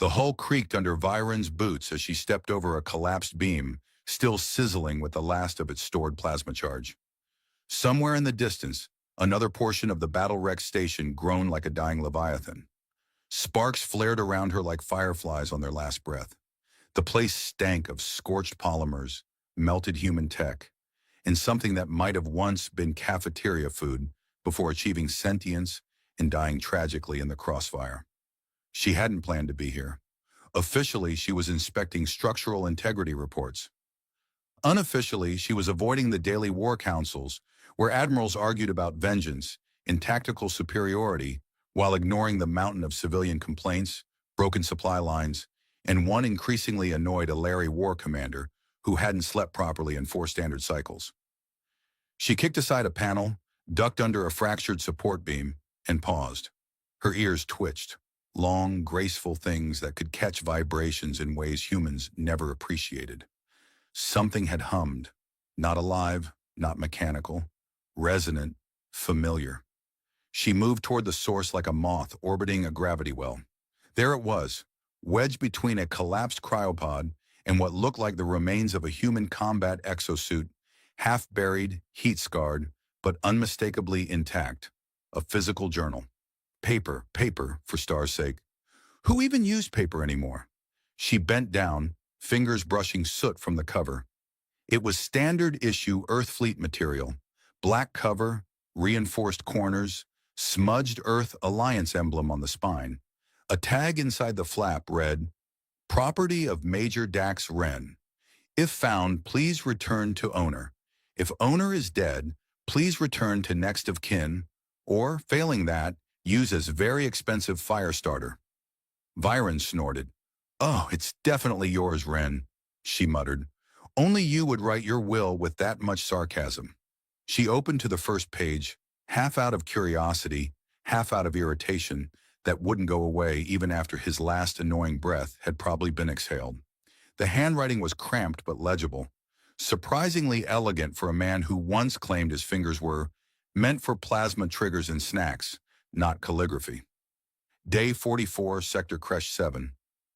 The hull creaked under Viren's boots as she stepped over a collapsed beam, still sizzling with the last of its stored plasma charge. Somewhere in the distance, another portion of the battle-wrecked station groaned like a dying leviathan. Sparks flared around her like fireflies on their last breath. The place stank of scorched polymers, melted human tech, and something that might have once been cafeteria food before achieving sentience and dying tragically in the crossfire. She hadn't planned to be here. Officially, she was inspecting structural integrity reports. Unofficially, she was avoiding the daily war councils where admirals argued about vengeance and tactical superiority while ignoring the mountain of civilian complaints, broken supply lines, and one increasingly annoyed Alari war commander who hadn't slept properly in 4 standard cycles. She kicked aside a panel, ducked under a fractured support beam, and paused. Her ears twitched, long, graceful things that could catch vibrations in ways humans never appreciated. Something had hummed, not alive, not mechanical, resonant, familiar. She moved toward the source like a moth orbiting a gravity well. There it was, wedged between a collapsed cryopod and what looked like the remains of a human combat exosuit, half-buried, heat-scarred, but unmistakably intact. A physical journal. Paper, for Star's sake. Who even used paper anymore? She bent down, fingers brushing soot from the cover. It was standard-issue Earthfleet material. Black cover, reinforced corners, smudged Earth Alliance emblem on the spine. A tag inside the flap read, "Property of Major Dax Wren. If found, please return to owner. If owner is dead, please return to next of kin, or, failing that, use as very expensive fire starter." Viren snorted. "Oh, it's definitely yours, Wren," she muttered. "Only you would write your will with that much sarcasm." She opened to the first page, half out of curiosity, half out of irritation, that wouldn't go away even after his last annoying breath had probably been exhaled. The handwriting was cramped but legible, surprisingly elegant for a man who once claimed his fingers were meant for plasma triggers and snacks, not calligraphy. Day 44, Sector Creche 7.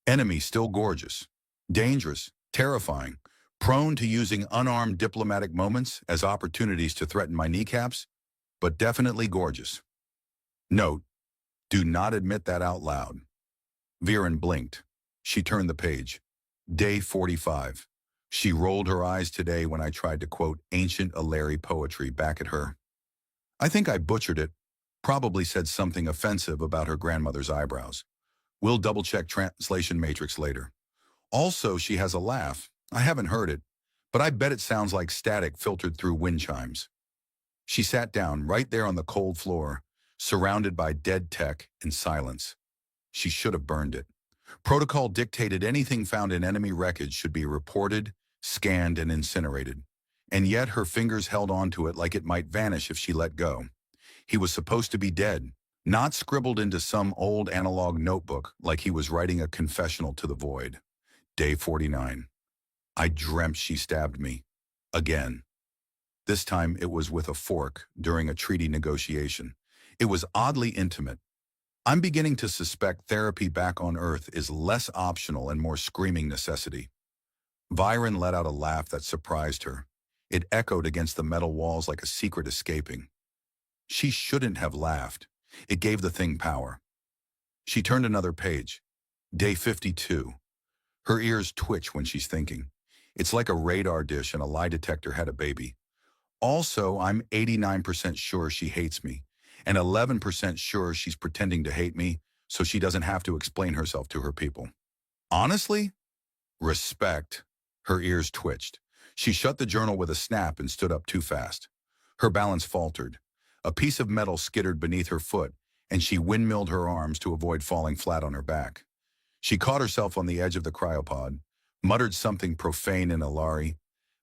Enemy still gorgeous. Dangerous, terrifying, prone to using unarmed diplomatic moments as opportunities to threaten my kneecaps, but definitely gorgeous. Note, do not admit that out loud. Viren blinked. She turned the page. Day 45. She rolled her eyes today when I tried to quote ancient Alari poetry back at her. I think I butchered it, probably said something offensive about her grandmother's eyebrows. We'll double-check translation matrix later. Also, she has a laugh. I haven't heard it, but I bet it sounds like static filtered through wind chimes. She sat down right there on the cold floor, surrounded by dead tech and silence. She should have burned it. Protocol dictated anything found in enemy wreckage should be reported, scanned, and incinerated. And yet her fingers held onto it like it might vanish if she let go. He was supposed to be dead, not scribbled into some old analog notebook like he was writing a confessional to the void. Day 49. I dreamt she stabbed me. Again. This time it was with a fork during a treaty negotiation. It was oddly intimate. I'm beginning to suspect therapy back on Earth is less optional and more screaming necessity. Viren let out a laugh that surprised her. It echoed against the metal walls like a secret escaping. She shouldn't have laughed. It gave the thing power. She turned another page. Day 52. Her ears twitch when she's thinking. It's like a radar dish and a lie detector had a baby. Also, I'm 89% sure she hates me, and 11% sure she's pretending to hate me so she doesn't have to explain herself to her people. Honestly? Respect. Her ears twitched. She shut the journal with a snap and stood up too fast. Her balance faltered. A piece of metal skittered beneath her foot, and she windmilled her arms to avoid falling flat on her back. She caught herself on the edge of the cryopod, muttered something profane in Alari,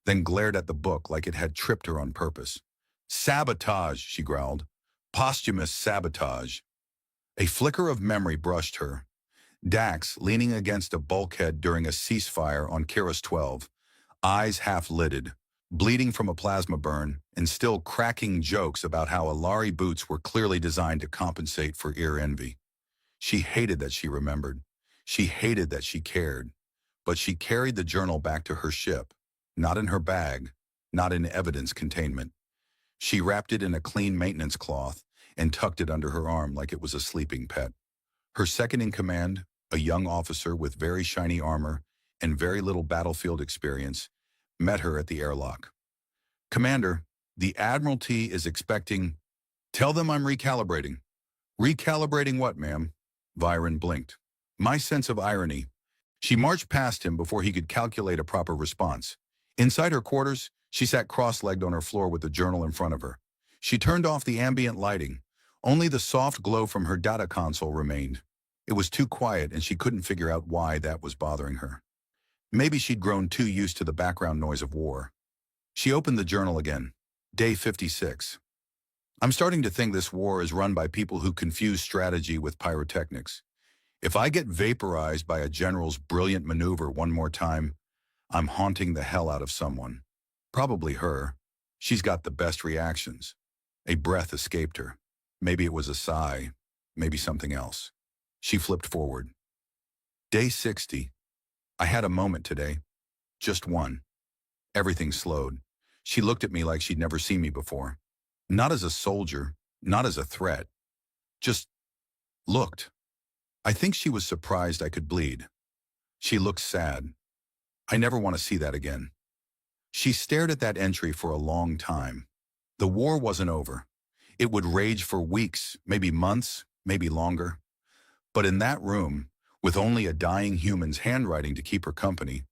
then glared at the book like it had tripped her on purpose. Sabotage, she growled. Posthumous sabotage. A flicker of memory brushed her. Dax, leaning against a bulkhead during a ceasefire on Kiros 12, eyes half-lidded, bleeding from a plasma burn, and still cracking jokes about how Alari boots were clearly designed to compensate for ear envy. She hated that she remembered. She hated that she cared, but she carried the journal back to her ship, not in her bag, not in evidence containment. She wrapped it in a clean maintenance cloth and tucked it under her arm like it was a sleeping pet. Her second in command, a young officer with very shiny armor and very little battlefield experience, met her at the airlock. "Commander, the Admiralty is expecting—" "Tell them I'm recalibrating." "Recalibrating what, ma'am?" Byron blinked. My sense of irony. She marched past him before he could calculate a proper response. Inside her quarters, she sat cross-legged on her floor with the journal in front of her. She turned off the ambient lighting. Only the soft glow from her data console remained. It was too quiet and she couldn't figure out why that was bothering her. Maybe she'd grown too used to the background noise of war. She opened the journal again. Day 56. I'm starting to think this war is run by people who confuse strategy with pyrotechnics. If I get vaporized by a general's brilliant maneuver one more time, I'm haunting the hell out of someone. Probably her. She's got the best reactions. A breath escaped her. Maybe it was a sigh. Maybe something else. She flipped forward. Day 60. I had a moment today. Just one. Everything slowed. She looked at me like she'd never seen me before. Not as a soldier, not as a threat. Just looked. I think she was surprised I could bleed. She looked sad. I never want to see that again. She stared at that entry for a long time. The war wasn't over. It would rage for weeks, maybe months, maybe longer. But in that room, with only a dying human's handwriting to keep her company,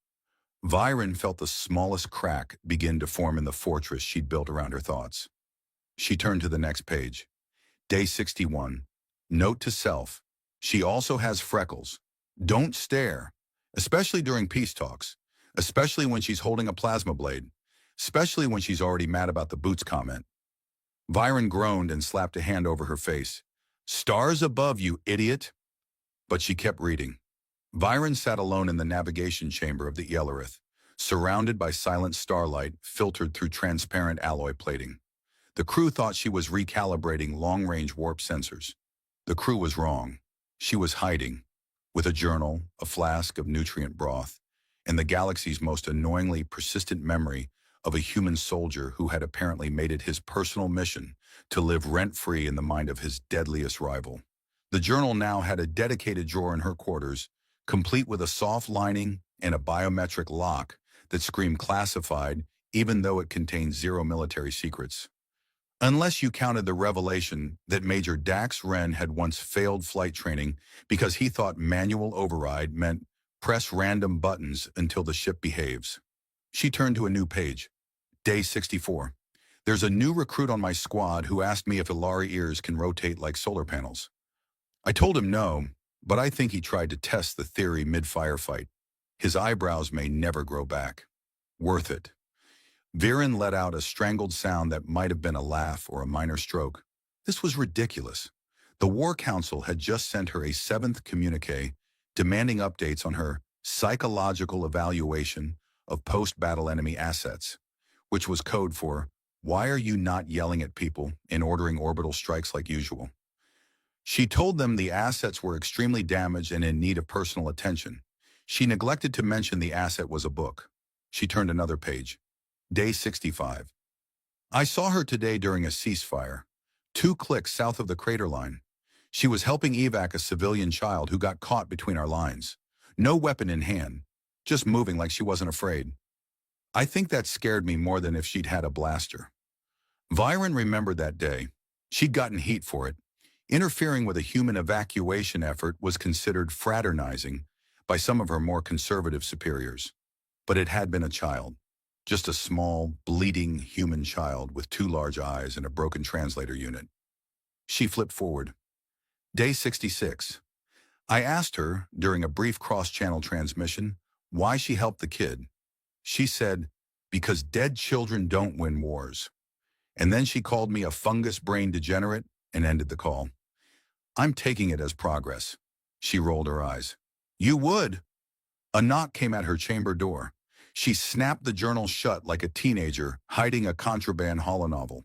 Byron felt the smallest crack begin to form in the fortress she'd built around her thoughts. She turned to the next page. Day 61. Note to self. She also has freckles. Don't stare, especially during peace talks, especially when she's holding a plasma blade, especially when she's already mad about the boots comment. Byron groaned and slapped a hand over her face. Stars above you, idiot! But she kept reading. Byron sat alone in the navigation chamber of the Yellerith, surrounded by silent starlight filtered through transparent alloy plating. The crew thought she was recalibrating long-range warp sensors. The crew was wrong. She was hiding, with a journal, a flask of nutrient broth, and the galaxy's most annoyingly persistent memory of a human soldier who had apparently made it his personal mission to live rent-free in the mind of his deadliest rival. The journal now had a dedicated drawer in her quarters, complete with a soft lining and a biometric lock that screamed classified even though it contained zero military secrets. Unless you counted the revelation that Major Dax Wren had once failed flight training because he thought manual override meant press random buttons until the ship behaves. She turned to a new page. Day 64. There's a new recruit on my squad who asked me if Ilari ears can rotate like solar panels. I told him no, but I think he tried to test the theory mid-firefight. His eyebrows may never grow back. Worth it. Viren let out a strangled sound that might have been a laugh or a minor stroke. This was ridiculous. The War Council had just sent her a seventh communique demanding updates on her psychological evaluation of post-battle enemy assets, which was code for, "Why are you not yelling at people and ordering orbital strikes like usual?" She told them the assets were extremely damaged and in need of personal attention. She neglected to mention the asset was a book. She turned another page. Day 65. I saw her today during a ceasefire, 2 clicks south of the crater line. She was helping evac a civilian child who got caught between our lines. No weapon in hand, just moving like she wasn't afraid. I think that scared me more than if she'd had a blaster. Byron remembered that day. She'd gotten heat for it. Interfering with a human evacuation effort was considered fraternizing by some of her more conservative superiors. But it had been a child. Just a small, bleeding human child with 2 large eyes and a broken translator unit. She flipped forward. Day 66. I asked her, during a brief cross-channel transmission, why she helped the kid. She said, because dead children don't win wars. And then she called me a fungus-brain degenerate and ended the call. I'm taking it as progress. She rolled her eyes. You would. A knock came at her chamber door. She snapped the journal shut like a teenager hiding a contraband holonovel.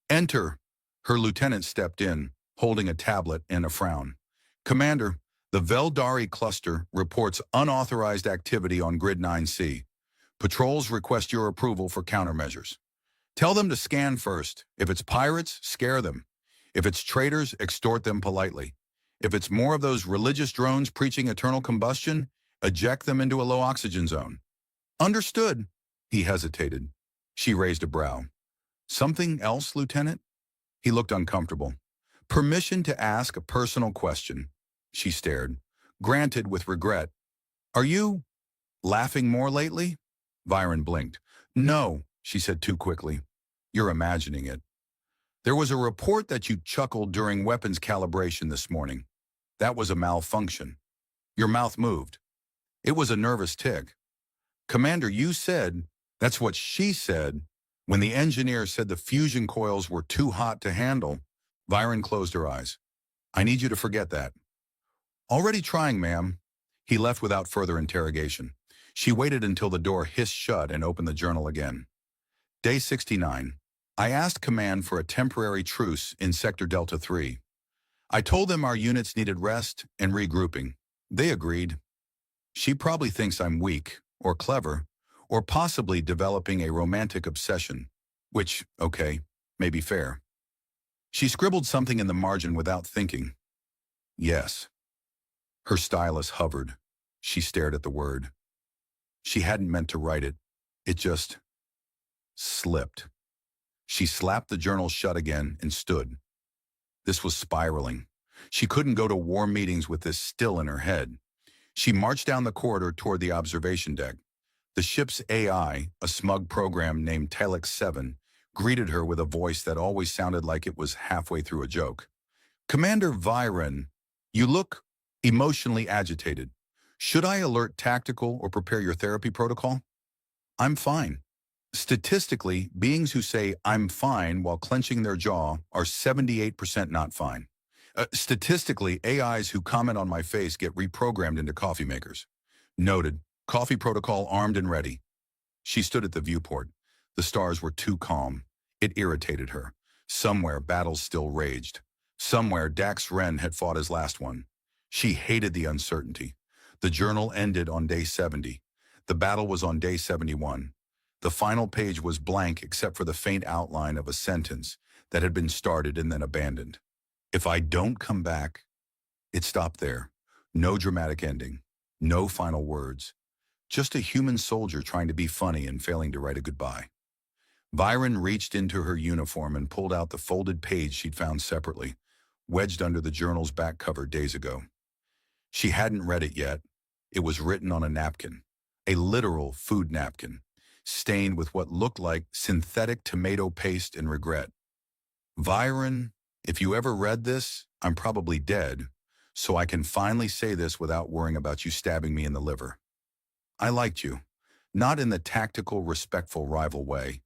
Enter. Her lieutenant stepped in, holding a tablet and a frown. Commander, The Veldari cluster reports unauthorized activity on Grid 9C. Patrols request your approval for countermeasures. Tell them to scan first. If it's pirates, scare them. If it's traitors, extort them politely. If it's more of those religious drones preaching eternal combustion, eject them into a low oxygen zone. Understood. He hesitated. She raised a brow. Something else, Lieutenant? He looked uncomfortable. Permission to ask a personal question. She stared. Granted with regret. Are you laughing more lately? Byron blinked. No, she said too quickly. You're imagining it. There was a report that you chuckled during weapons calibration this morning. That was a malfunction. Your mouth moved. It was a nervous tick. Commander, you said, that's what she said, when the engineer said the fusion coils were too hot to handle. Byron closed her eyes. I need you to forget that. Already trying, ma'am. He left without further interrogation. She waited until the door hissed shut and opened the journal again. Day 69. I asked Command for a temporary truce in Sector Delta 3. I told them our units needed rest and regrouping. They agreed. She probably thinks I'm weak, or clever, or possibly developing a romantic obsession, which, okay, may be fair. She scribbled something in the margin without thinking. Yes. Her stylus hovered. She stared at the word. She hadn't meant to write it. It just slipped. She slapped the journal shut again and stood. This was spiraling. She couldn't go to war meetings with this still in her head. She marched down the corridor toward the observation deck. The ship's AI, a smug program named Telex 7, greeted her with a voice that always sounded like it was halfway through a joke. Commander Viren, you look emotionally agitated. Should I alert tactical or prepare your therapy protocol? I'm fine. Statistically, beings who say, I'm fine while clenching their jaw are 78% not fine. Statistically, AIs who comment on my face get reprogrammed into coffee makers. Noted. Coffee protocol armed and ready. She stood at the viewport. The stars were too calm. It irritated her. Somewhere, battles still raged. Somewhere, Dax Ren had fought his last one. She hated the uncertainty. The journal ended on day 70. The battle was on day 71. The final page was blank except for the faint outline of a sentence that had been started and then abandoned. If I don't come back, it stopped there. No dramatic ending. No final words. Just a human soldier trying to be funny and failing to write a goodbye. Byron reached into her uniform and pulled out the folded page she'd found separately, wedged under the journal's back cover days ago. She hadn't read it yet. It was written on a napkin, a literal food napkin, stained with what looked like synthetic tomato paste and regret. Byron, if you ever read this, I'm probably dead, so I can finally say this without worrying about you stabbing me in the liver. I liked you, not in the tactical, respectful rival way,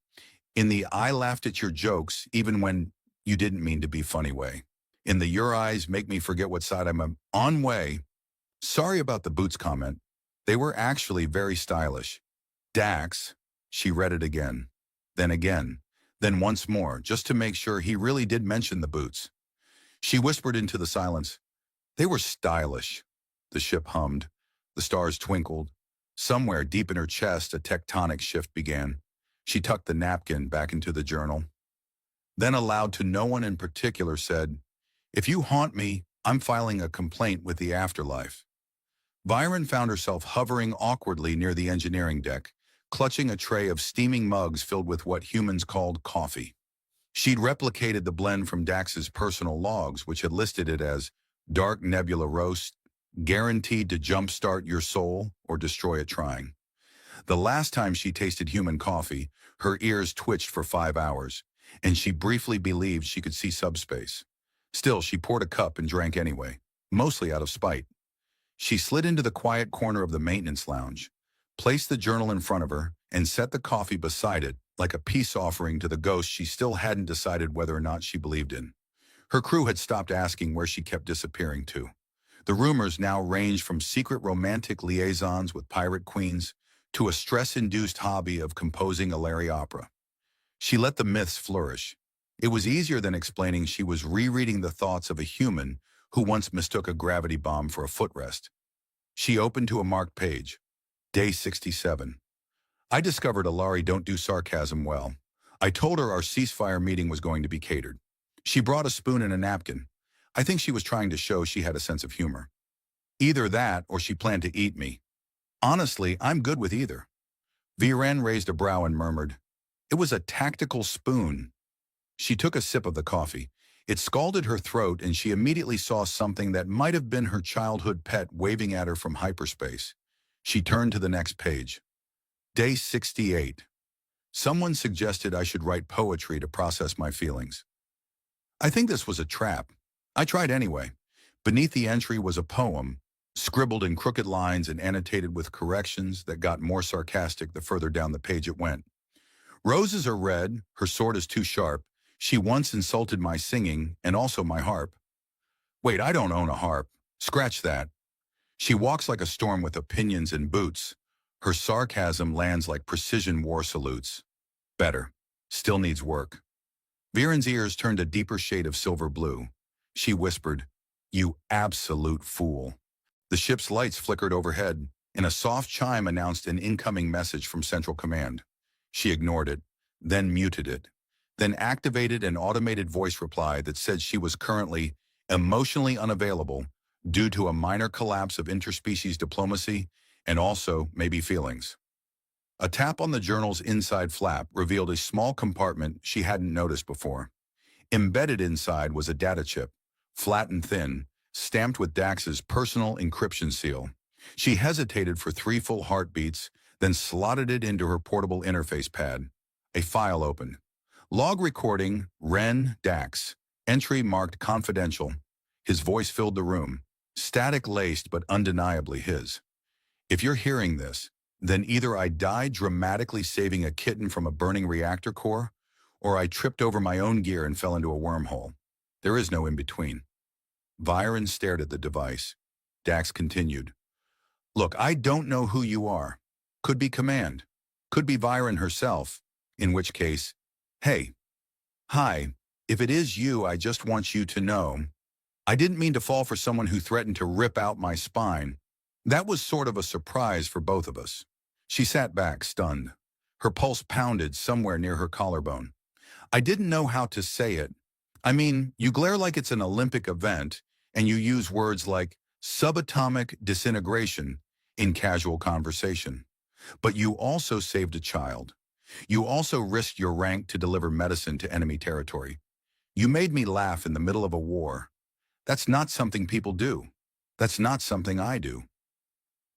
in the I laughed at your jokes even when you didn't mean to be funny way, in the your eyes make me forget what side I'm on way. Sorry about the boots comment. They were actually very stylish. Dax, she read it again, then once more, just to make sure he really did mention the boots. She whispered into the silence. They were stylish. The ship hummed. The stars twinkled. Somewhere deep in her chest, a tectonic shift began. She tucked the napkin back into the journal. Then aloud to no one in particular said, if you haunt me, I'm filing a complaint with the afterlife. Byron found herself hovering awkwardly near the engineering deck, clutching a tray of steaming mugs filled with what humans called coffee. She'd replicated the blend from Dax's personal logs, which had listed it as dark nebula roast, guaranteed to jumpstart your soul or destroy it trying. The last time she tasted human coffee, her ears twitched for 5 hours, and she briefly believed she could see subspace. Still, she poured a cup and drank anyway, mostly out of spite. She slid into the quiet corner of the maintenance lounge, placed the journal in front of her, and set the coffee beside it like a peace offering to the ghost she still hadn't decided whether or not she believed in. Her crew had stopped asking where she kept disappearing to. The rumors now ranged from secret romantic liaisons with pirate queens to a stress-induced hobby of composing a Larry opera. She let the myths flourish. It was easier than explaining she was rereading the thoughts of a human who once mistook a gravity bomb for a footrest. She opened to a marked page. Day 67. I discovered Alari don't do sarcasm well. I told her our ceasefire meeting was going to be catered. She brought a spoon and a napkin. I think she was trying to show she had a sense of humor. Either that or she planned to eat me. Honestly, I'm good with either. Viren raised a brow and murmured, "It was a tactical spoon." She took a sip of the coffee. It scalded her throat and she immediately saw something that might have been her childhood pet waving at her from hyperspace. She turned to the next page. Day 68. Someone suggested I should write poetry to process my feelings. I think this was a trap. I tried anyway. Beneath the entry was a poem, scribbled in crooked lines and annotated with corrections that got more sarcastic the further down the page it went. Roses are red, her sword is too sharp. She once insulted my singing and also my harp. Wait, I don't own a harp. Scratch that. She walks like a storm with opinions and boots. Her sarcasm lands like precision war salutes. Better. Still needs work. Viren's ears turned a deeper shade of silver blue. She whispered, "You absolute fool." The ship's lights flickered overhead, and a soft chime announced an incoming message from Central Command. She ignored it, then muted it, then activated an automated voice reply that said she was currently emotionally unavailable due to a minor collapse of interspecies diplomacy and also maybe feelings. A tap on the journal's inside flap revealed a small compartment she hadn't noticed before. Embedded inside was a data chip, flat and thin, stamped with Dax's personal encryption seal. She hesitated for 3 full heartbeats, then slotted it into her portable interface pad. A file opened. Log recording, Ren Dax. Entry marked confidential. His voice filled the room, static-laced but undeniably his. If you're hearing this, then either I died dramatically saving a kitten from a burning reactor core, or I tripped over my own gear and fell into a wormhole. There is no in-between. Viren stared at the device. Dax continued. Look, I don't know who you are. Could be Command. Could be Viren herself. In which case, hey. Hi. If it is you, I just want you to know. I didn't mean to fall for someone who threatened to rip out my spine. That was sort of a surprise for both of us. She sat back, stunned. Her pulse pounded somewhere near her collarbone. I didn't know how to say it. I mean, you glare like it's an Olympic event, and you use words like subatomic disintegration in casual conversation. But you also saved a child. You also risked your rank to deliver medicine to enemy territory. You made me laugh in the middle of a war. That's not something people do. That's not something I do.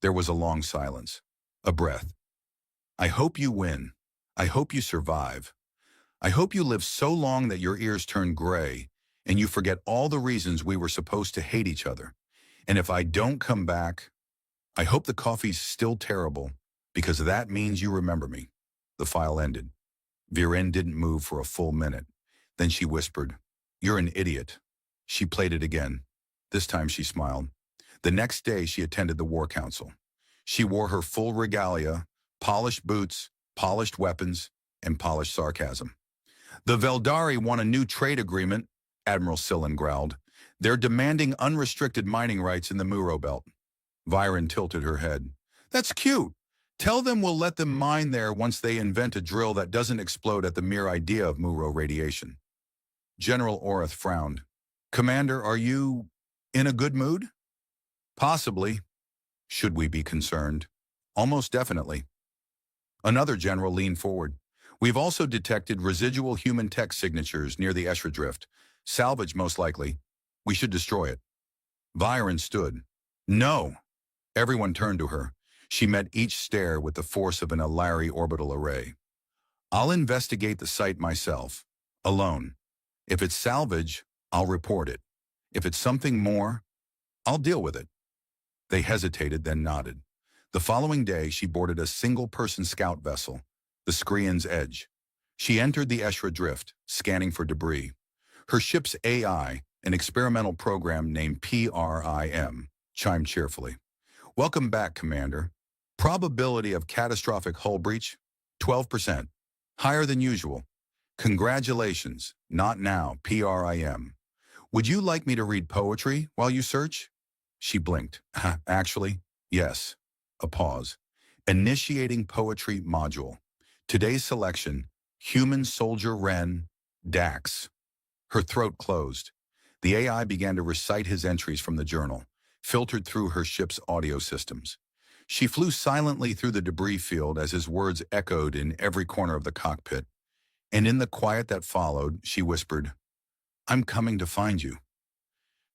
There was a long silence, a breath. I hope you win. I hope you survive. I hope you live so long that your ears turn gray and you forget all the reasons we were supposed to hate each other. And if I don't come back, I hope the coffee's still terrible because that means you remember me. The file ended. Viren didn't move for a full minute. Then she whispered, "You're an idiot." She played it again. This time she smiled. The next day she attended the War Council. She wore her full regalia, polished boots, polished weapons, and polished sarcasm. The Veldari want a new trade agreement, Admiral Sillen growled. They're demanding unrestricted mining rights in the Muro Belt. Viren tilted her head. That's cute. Tell them we'll let them mine there once they invent a drill that doesn't explode at the mere idea of Muro radiation. General Orith frowned. Commander, are you in a good mood? Possibly. Should we be concerned? Almost definitely. Another general leaned forward. We've also detected residual human tech signatures near the Eshra drift. Salvage, most likely. We should destroy it. Viren stood. No. Everyone turned to her. She met each stare with the force of an Alari orbital array. I'll investigate the site myself. Alone. If it's salvage, I'll report it. If it's something more, I'll deal with it. They hesitated, then nodded. The following day, she boarded a single-person scout vessel, the Skrian's Edge. She entered the Eshra drift, scanning for debris. Her ship's AI, an experimental program named PRIM, chimed cheerfully. Welcome back, Commander. Probability of catastrophic hull breach? 12%. Higher than usual. Congratulations. Not now, PRIM. Would you like me to read poetry while you search? She blinked. Actually, yes. A pause. Initiating poetry module. Today's selection, Human Soldier Wren, Dax. Her throat closed. The AI began to recite his entries from the journal, filtered through her ship's audio systems. She flew silently through the debris field as his words echoed in every corner of the cockpit, and in the quiet that followed, she whispered, "I'm coming to find you."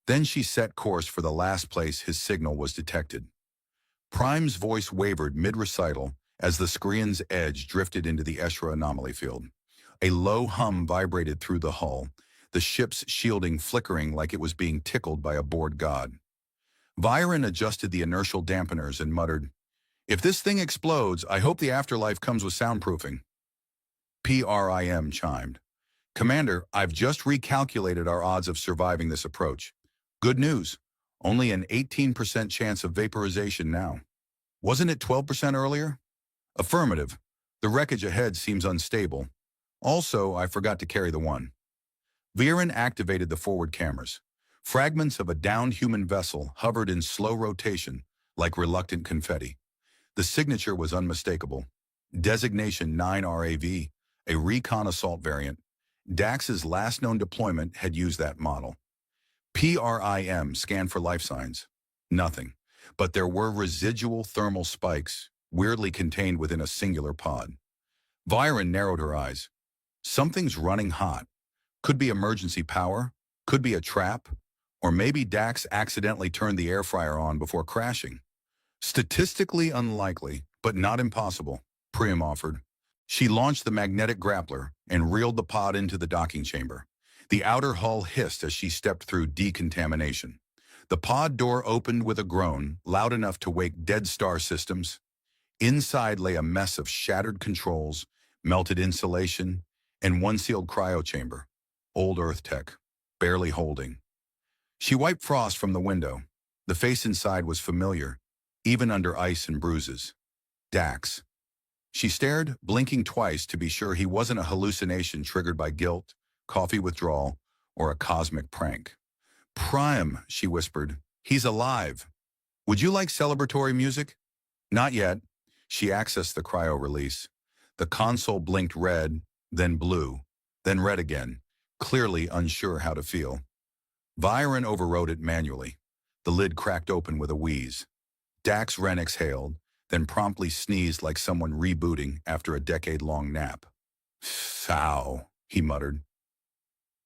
Then she set course for the last place his signal was detected. Prime's voice wavered mid-recital as the screen's edge drifted into the Eshra anomaly field. A low hum vibrated through the hull, the ship's shielding flickering like it was being tickled by a bored god. Viren adjusted the inertial dampeners and muttered, "If this thing explodes, I hope the afterlife comes with soundproofing." PRIM chimed. "Commander, I've just recalculated our odds of surviving this approach. Good news, only an 18% chance of vaporization now. Wasn't it 12% earlier?" "Affirmative. The wreckage ahead seems unstable. Also, I forgot to carry the one." Viren activated the forward cameras. Fragments of a downed human vessel hovered in slow rotation, like reluctant confetti. The signature was unmistakable. Designation 9RAV, a recon assault variant. Dax's last known deployment had used that model. PRIM scanned for life signs. Nothing. But there were residual thermal spikes, weirdly contained within a singular pod. Viren narrowed her eyes. Something's running hot. Could be emergency power, could be a trap, or maybe Dax accidentally turned the air fryer on before crashing. Statistically unlikely, but not impossible, Priam offered. She launched the magnetic grappler and reeled the pod into the docking chamber. The outer hull hissed as she stepped through decontamination. The pod door opened with a groan, loud enough to wake dead star systems. Inside lay a mess of shattered controls, melted insulation, and one sealed cryo chamber. Old Earth tech, barely holding. She wiped frost from the window. The face inside was familiar, even under ice and bruises. Dax. She stared, blinking twice to be sure he wasn't a hallucination triggered by guilt, coffee withdrawal, or a cosmic prank. "Prime," she whispered. "He's alive. Would you like celebratory music?" "Not yet." She accessed the cryo release. The console blinked red, then blue, then red again, clearly unsure how to feel. Viren overrode it manually. The lid cracked open with a wheeze. Dax Ren exhaled, then promptly sneezed like someone rebooting after a decade-long nap. "Fow," he muttered.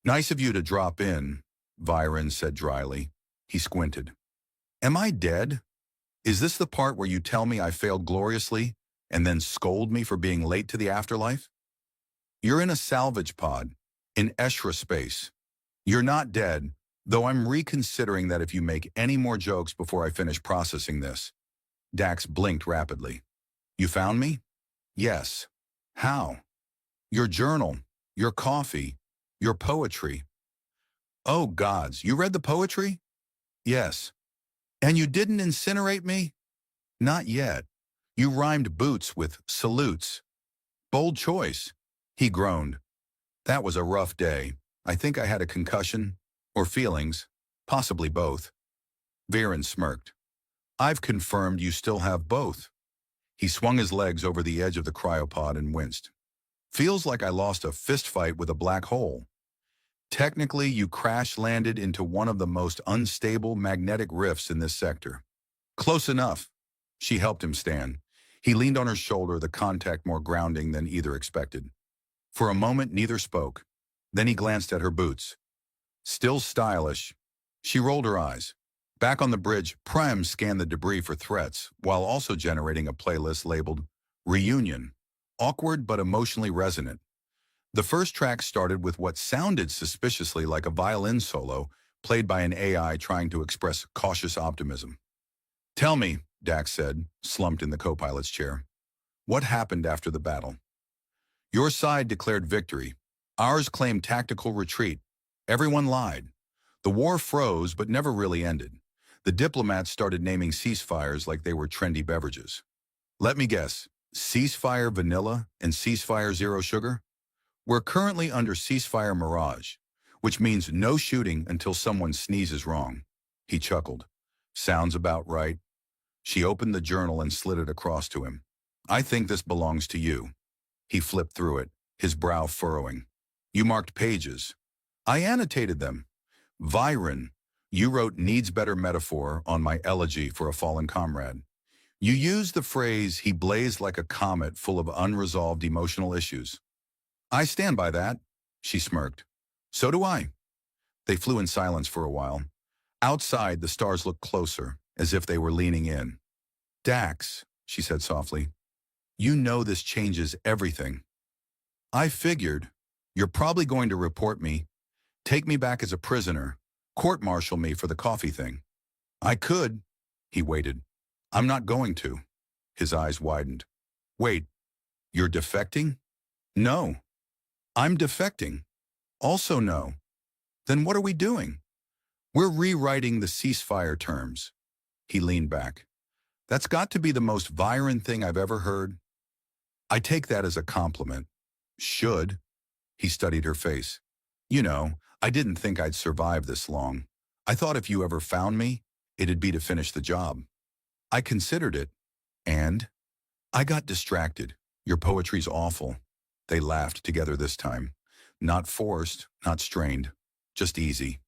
"Nice of you to drop in," Viren said dryly. He squinted. "Am I dead? Is this the part where you tell me I failed gloriously and then scold me for being late to the afterlife? You're in a salvage pod, in Eshra space. You're not dead, though I'm reconsidering that if you make any more jokes before I finish processing this." Dax blinked rapidly. "You found me?" "Yes." "How?" "Your journal, your coffee, your poetry." "Oh gods, you read the poetry?" "Yes." "And you didn't incinerate me?" "Not yet. You rhymed boots with salutes." "Bold choice." He groaned. "That was a rough day. I think I had a concussion, or feelings, possibly both." Viren smirked. "I've confirmed you still have both." He swung his legs over the edge of the cryopod and winced. "Feels like I lost a fistfight with a black hole. Technically, you crash-landed into one of the most unstable magnetic rifts in this sector." "Close enough." She helped him stand. He leaned on her shoulder, the contact more grounding than either expected. For a moment, neither spoke. Then he glanced at her boots. Still stylish. She rolled her eyes. Back on the bridge, Prime scanned the debris for threats, while also generating a playlist labeled Reunion, awkward but emotionally resonant. The first track started with what sounded suspiciously like a violin solo, played by an AI trying to express cautious optimism. "Tell me," Dax said, slumped in the co-pilot's chair. "What happened after the battle?" "Your side declared victory. Ours claimed tactical retreat. Everyone lied. The war froze but never really ended. The diplomats started naming ceasefires like they were trendy beverages. Let me guess, ceasefire vanilla and ceasefire zero sugar? We're currently under ceasefire mirage. which means no shooting until someone sneezes wrong. He chuckled. Sounds about right. She opened the journal and slid it across to him. I think this belongs to you. He flipped through it, his brow furrowing. You marked pages. I annotated them. Viren, you wrote needs better metaphor on my elegy for a fallen comrade. You used the phrase, he blazed like a comet full of unresolved emotional issues. I stand by that, she smirked. So do I. They flew in silence for a while. Outside, the stars looked closer, as if they were leaning in. Dax, she said softly, you know this changes everything. I figured. You're probably going to report me, take me back as a prisoner, court-martial me for the coffee thing. I could. He waited. I'm not going to. His eyes widened. Wait, you're defecting? No. I'm defecting. Also no. Then what are we doing? We're rewriting the ceasefire terms. He leaned back. That's got to be the most Viren thing I've ever heard. I take that as a compliment. Should. He studied her face. You know, I didn't think I'd survive this long. I thought if you ever found me, it'd be to finish the job. I considered it, and I got distracted. Your poetry's awful. They laughed together this time. Not forced, not strained, just easy.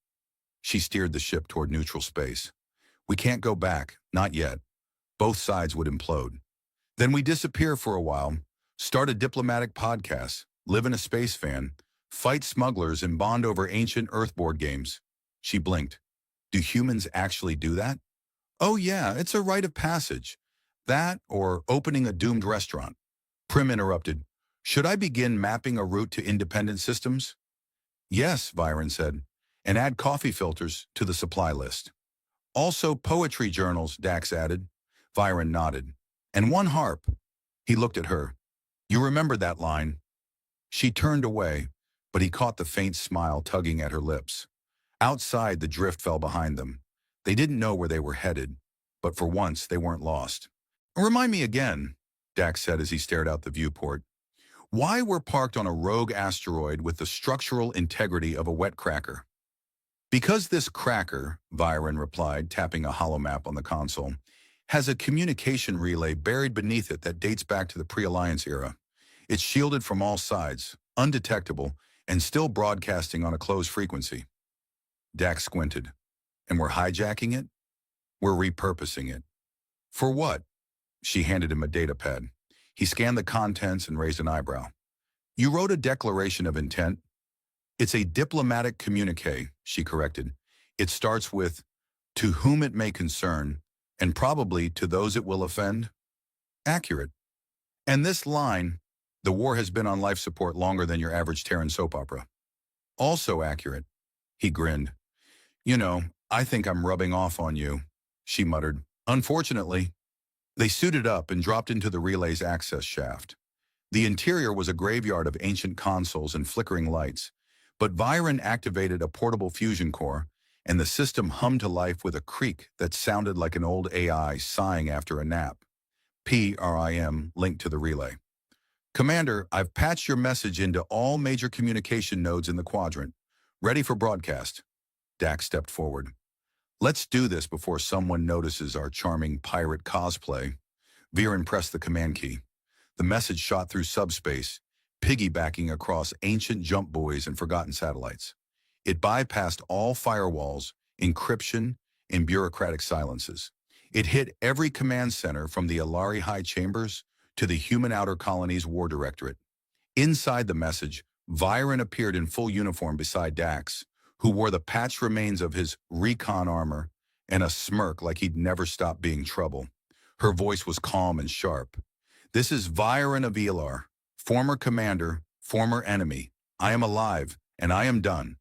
She steered the ship toward neutral space. We can't go back, not yet. Both sides would implode. Then we disappear for a while, start a diplomatic podcast, live in a space van, fight smugglers and bond over ancient Earth board games. She blinked. Do humans actually do that? Oh yeah, it's a rite of passage. That or opening a doomed restaurant. Prim interrupted. Should I begin mapping a route to independent systems? Yes, Viren said, and add coffee filters to the supply list. Also poetry journals, Dax added. Viren nodded. And one harp. He looked at her. You remember that line? She turned away, but he caught the faint smile tugging at her lips. Outside, the drift fell behind them. They didn't know where they were headed, but for once they weren't lost. Remind me again, Dax said as he stared out the viewport, why we're parked on a rogue asteroid with the structural integrity of a wet cracker. Because this cracker, Viren replied, tapping a holomap on the console, has a communication relay buried beneath it that dates back to the pre-Alliance era. It's shielded from all sides, undetectable, and still broadcasting on a closed frequency. Dax squinted. And we're hijacking it? We're repurposing it. For what? She handed him a data pad. He scanned the contents and raised an eyebrow. You wrote a declaration of intent? It's a diplomatic communique, she corrected. It starts with, to whom it may concern, and probably to those it will offend. Accurate. And this line, the war has been on life support longer than your average Terran soap opera. Also accurate. He grinned. You know, I think I'm rubbing off on you, she muttered. Unfortunately. They suited up and dropped into the relay's access shaft. The interior was a graveyard of ancient consoles and flickering lights, but Viren activated a portable fusion core, and the system hummed to life with a creak that sounded like an old AI sighing after a nap. PRIM linked to the relay. Commander, I've patched your message into all major communication nodes in the quadrant. Ready for broadcast. Dax stepped forward. Let's do this before someone notices our charming pirate cosplay. Viren pressed the command key. The message shot through subspace, piggybacking across ancient jump buoys and forgotten satellites. It bypassed all firewalls, encryption, and bureaucratic silences. It hit every command center from the Alari High Chambers to the Human Outer Colonies War Directorate. Inside the message, Viren appeared in full uniform beside Dax, who wore the patched remains of his recon armor and a smirk like he'd never stop being trouble. Her voice was calm and sharp. This is Viren of Elar, former commander, former enemy. I am alive, and I am done.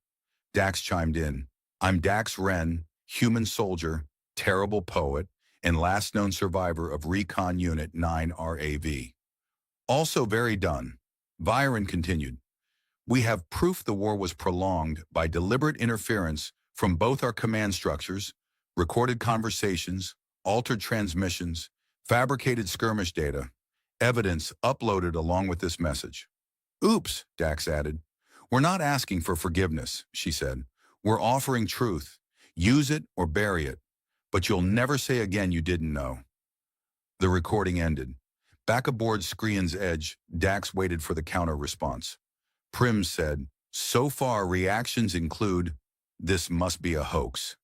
Dax chimed in. I'm Dax Wren, human soldier, terrible poet, and last known survivor of Recon Unit 9 RAV. Also very done. Viren continued. We have proof the war was prolonged by deliberate interference from both our command structures, recorded conversations, altered transmissions, fabricated skirmish data, evidence uploaded along with this message. Oops, Dax added. We're not asking for forgiveness, she said. We're offering truth. Use it or bury it. But you'll never say again you didn't know. The recording ended. Back aboard Skrian's edge, Dax waited for the counter response. Prim said, "So far, reactions include, 'This must be a hoax.'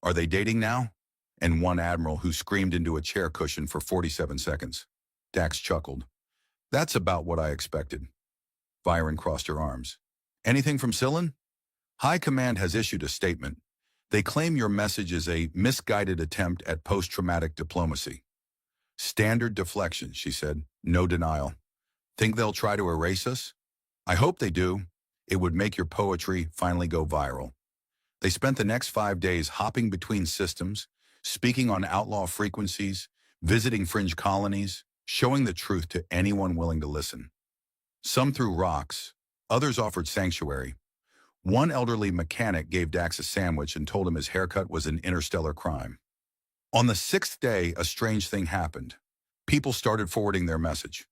Are they dating now?" And one admiral who screamed into a chair cushion for 47 seconds. Dax chuckled. "That's about what I expected." Byron crossed her arms. "Anything from Cylon?" "High Command has issued a statement. They claim your message is a misguided attempt at post-traumatic diplomacy." "Standard deflection," she said. "No denial. Think they'll try to erase us?" "I hope they do. It would make your poetry finally go viral." They spent the next 5 days hopping between systems, speaking on outlaw frequencies, visiting fringe colonies, showing the truth to anyone willing to listen. Some threw rocks, others offered sanctuary. One elderly mechanic gave Dax a sandwich and told him his haircut was an interstellar crime. On the 6th day, a strange thing happened. People started forwarding their message.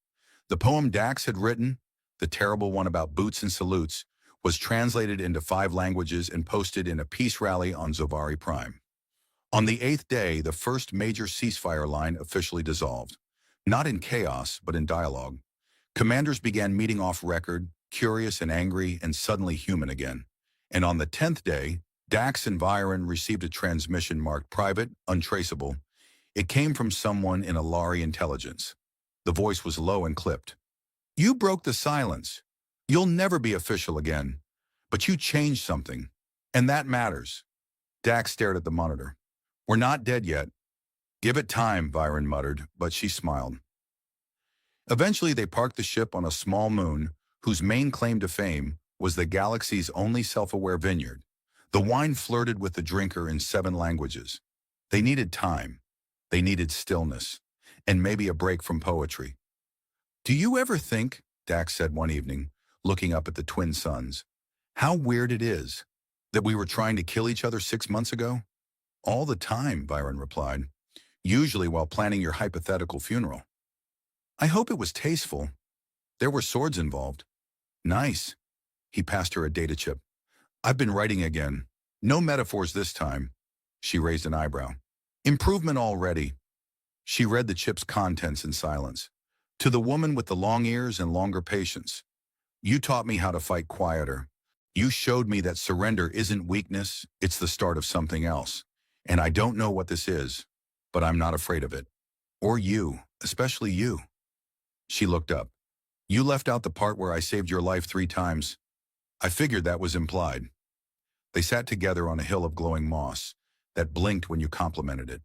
The poem Dax had written, the terrible one about boots and salutes, was translated into 5 languages and posted in a peace rally on Zovari Prime. On the 8th day, the first major ceasefire line officially dissolved. Not in chaos, but in dialogue. Commanders began meeting off record, curious and angry and suddenly human again. And on the 10th day, Dax and Viren received a transmission marked private, untraceable. It came from someone in Alari intelligence. The voice was low and clipped. "You broke the silence. You'll never be official again. But you changed something. And that matters." Dax stared at the monitor. "We're not dead yet." "Give it time," Viren muttered, but she smiled. Eventually, they parked the ship on a small moon, whose main claim to fame was the galaxy's only self-aware vineyard. The wine flirted with the drinker in 7 languages. They needed time. They needed stillness. And maybe a break from poetry. "Do you ever think," Dax said one evening, looking up at the twin suns, "how weird it is that we were trying to kill each other 6 months ago?" "All the time," Byron replied, "usually while planning your hypothetical funeral." "I hope it was tasteful. There were swords involved." "Nice." He passed her a data chip. "I've been writing again. No metaphors this time." She raised an eyebrow. "Improvement already." She read the chip's contents in silence. "To the woman with the long ears and longer patience. You taught me how to fight quieter. You showed me that surrender isn't weakness, it's the start of something else. And I don't know what this is, but I'm not afraid of it. Or you, especially you." She looked up. "You left out the part where I saved your life 3 times. I figured that was implied." They sat together on a hill of glowing moss that blinked when you complimented it.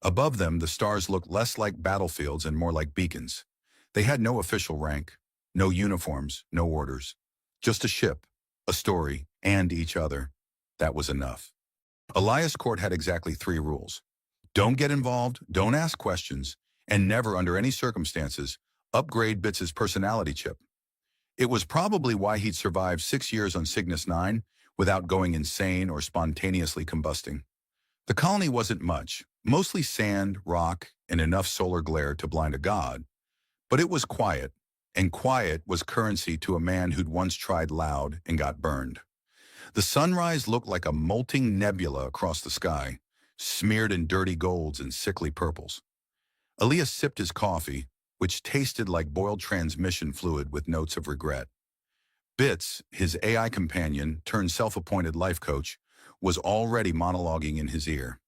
Above them, the stars looked less like battlefields and more like beacons. They had no official rank, no uniforms, no orders. Just a ship, a story, and each other. That was enough. Elias Court had exactly 3 rules. Don't get involved, don't ask questions, and never, under any circumstances, upgrade Bits's personality chip. It was probably why he'd survived 6 years on Cygnus 9 without going insane or spontaneously combusting. The colony wasn't much, mostly sand, rock, and enough solar glare to blind a god. But it was quiet, and quiet was currency to a man who'd once tried loud and got burned. The sunrise looked like a molting nebula across the sky, smeared in dirty golds and sickly purples. Elias sipped his coffee, which tasted like boiled transmission fluid with notes of regret. Bits, his AI companion turned self-appointed life coach, was already monologuing in his ear.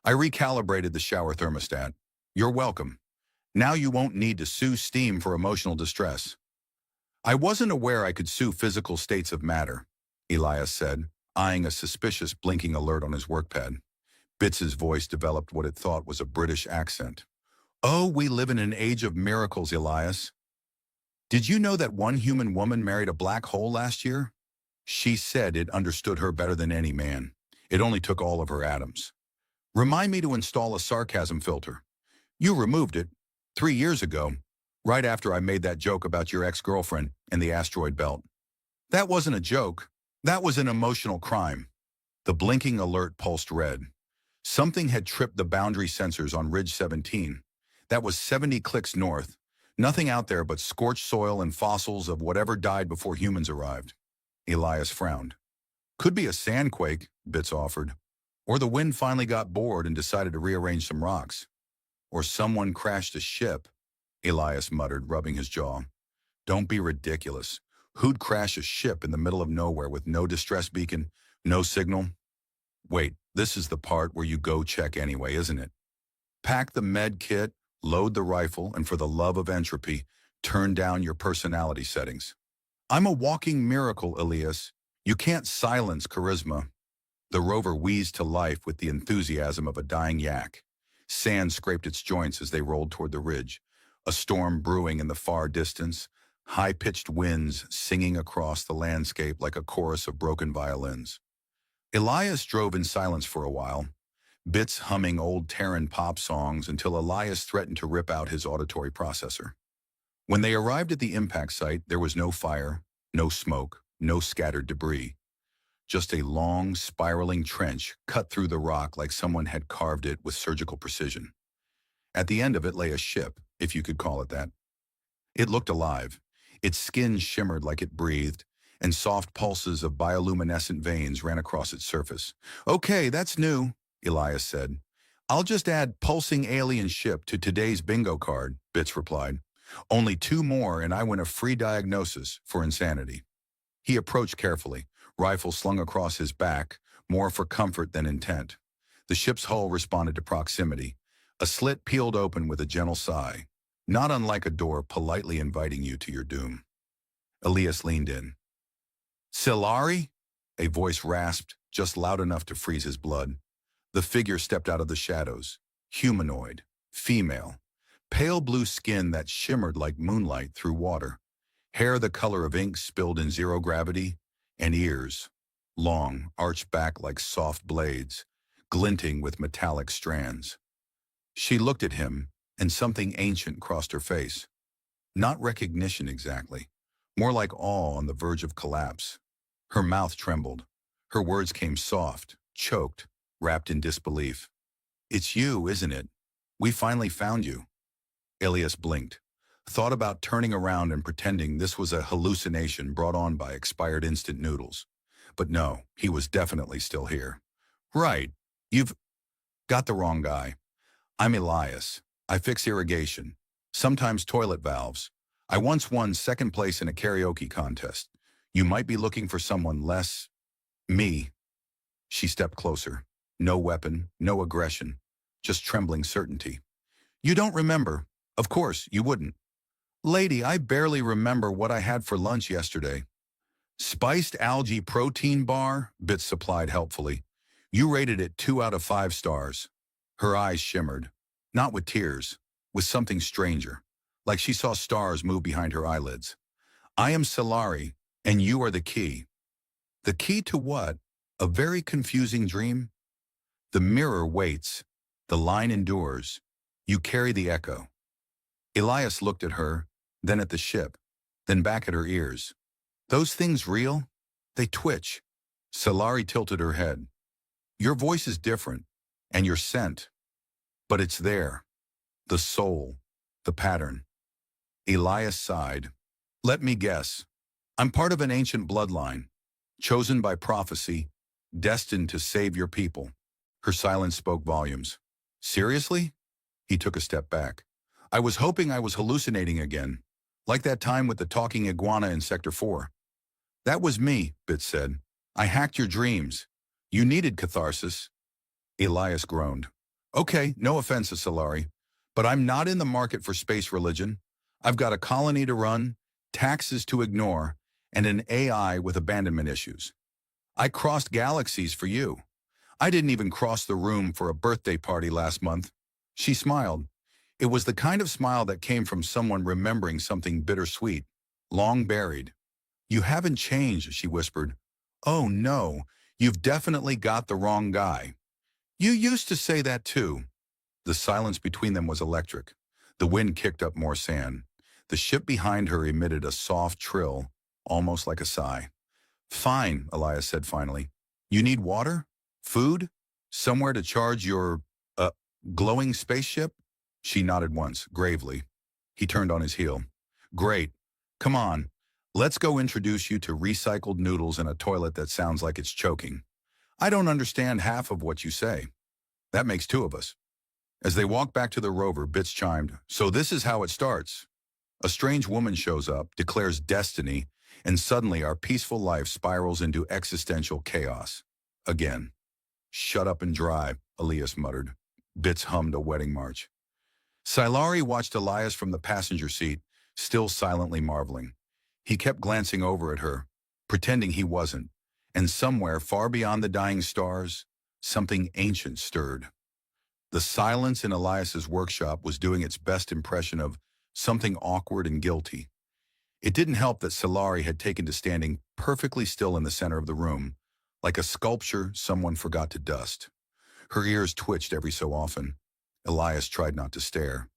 "I recalibrated the shower thermostat. You're welcome. Now you won't need to sue Steam for emotional distress." "I wasn't aware I could sue physical states of matter," Elias said, eyeing a suspicious blinking alert on his workpad. Bits's voice developed what it thought was a British accent. "Oh, we live in an age of miracles, Elias. Did you know that one human woman married a black hole last year? She said it understood her better than any man. It only took all of her atoms. Remind me to install a sarcasm filter. You removed it 3 years ago, right after I made that joke about your ex-girlfriend and the asteroid belt." "That wasn't a joke. That was an emotional crime." The blinking alert pulsed red. Something had tripped the boundary sensors on Ridge 17. That was 70 clicks north. Nothing out there but scorched soil and fossils of whatever died before humans arrived. Elias frowned. Could be a sandquake, Bits offered. Or the wind finally got bored and decided to rearrange some rocks. Or someone crashed a ship, Elias muttered, rubbing his jaw. Don't be ridiculous. Who'd crash a ship in the middle of nowhere with no distress beacon, no signal? Wait, this is the part where you go check anyway, isn't it? Pack the med kit, load the rifle, and for the love of entropy, turn down your personality settings. I'm a walking miracle, Elias. You can't silence charisma. The rover wheezed to life with the enthusiasm of a dying yak. Sand scraped its joints as they rolled toward the ridge, a storm brewing in the far distance, high-pitched winds singing across the landscape like a chorus of broken violins. Elias drove in silence for a while, Bits humming old Terran pop songs until Elias threatened to rip out his auditory processor. When they arrived at the impact site, there was no fire, no smoke, no scattered debris. Just a long, spiraling trench cut through the rock like someone had carved it with surgical precision. At the end of it lay a ship, if you could call it that. It looked alive. Its skin shimmered like it breathed, and soft pulses of bioluminescent veins ran across its surface. Okay, that's new, Elias said. I'll just add pulsing alien ship to today's bingo card, Bits replied. Only 2 more and I win a free diagnosis for insanity. He approached carefully, rifle slung across his back, more for comfort than intent. The ship's hull responded to proximity. A slit peeled open with a gentle sigh, not unlike a door politely inviting you to your doom. Elias leaned in. Silari? A voice rasped, just loud enough to freeze his blood. The figure stepped out of the shadows. Humanoid. Female. Pale blue skin that shimmered like moonlight through water. Hair the color of ink spilled in zero gravity. And ears. Long, arched back like soft blades, glinting with metallic strands. She looked at him, and something ancient crossed her face. Not recognition exactly. More like awe on the verge of collapse. Her mouth trembled. Her words came soft, choked, wrapped in disbelief. It's you, isn't it? We finally found you. Elias blinked, thought about turning around and pretending this was a hallucination brought on by expired instant noodles. But no, he was definitely still here. Right, you've got the wrong guy. I'm Elias. I fix irrigation, sometimes toilet valves. I once won 2nd place in a karaoke contest. You might be looking for someone less... me. She stepped closer. No weapon, no aggression, just trembling certainty. You don't remember. Of course, you wouldn't. Lady, I barely remember what I had for lunch yesterday. Spiced algae protein bar, Bits supplied helpfully. You rated it 2 out of 5 stars. Her eyes shimmered, not with tears, with something stranger, like she saw stars move behind her eyelids. I am Silari, and you are the key. The key to what? A very confusing dream? The mirror waits. The line endures. You carry the echo. Elias looked at her, then at the ship, then back at her ears. Those things real? They twitch. Silari tilted her head. Your voice is different, and your scent. But it's there. The soul. The pattern. Elias sighed. Let me guess. I'm part of an ancient bloodline, chosen by prophecy, destined to save your people. Her silence spoke volumes. Seriously? He took a step back. I was hoping I was hallucinating again, like that time with the talking iguana in Sector 4. That was me, Bits said. I hacked your dreams. You needed catharsis. Elias groaned. Okay, no offense, Silari, but I'm not in the market for space religion. I've got a colony to run, taxes to ignore, and an AI with abandonment issues. I crossed galaxies for you. I didn't even cross the room for a birthday party last month. She smiled. It was the kind of smile that came from someone remembering something bittersweet, long buried. You haven't changed, she whispered. Oh no, you've definitely got the wrong guy. You used to say that too. The silence between them was electric. The wind kicked up more sand. The ship behind her emitted a soft trill, almost like a sigh. Fine, Elias said finally. You need water? Food? Somewhere to charge your, glowing spaceship? She nodded once, gravely. He turned on his heel. Great. Come on. Let's go introduce you to recycled noodles and a toilet that sounds like it's choking. I don't understand half of what you say. That makes two of us. As they walk back to the rover, Bits chimed, "So this is how it starts. A strange woman shows up, declares destiny, and suddenly our peaceful life spirals into existential chaos. Again." "Shut up and drive," Elias muttered. Bits hummed a wedding march. Silari watched Elias from the passenger seat, still silently marveling. He kept glancing over at her, pretending he wasn't, and somewhere far beyond the dying stars, something ancient stirred. The silence in Elias's workshop was doing its best impression of something awkward and guilty. It didn't help that Silari had taken to standing perfectly still in the center of the room, like a sculpture someone forgot to dust. Her ears twitched every so often. Elias tried not to stare,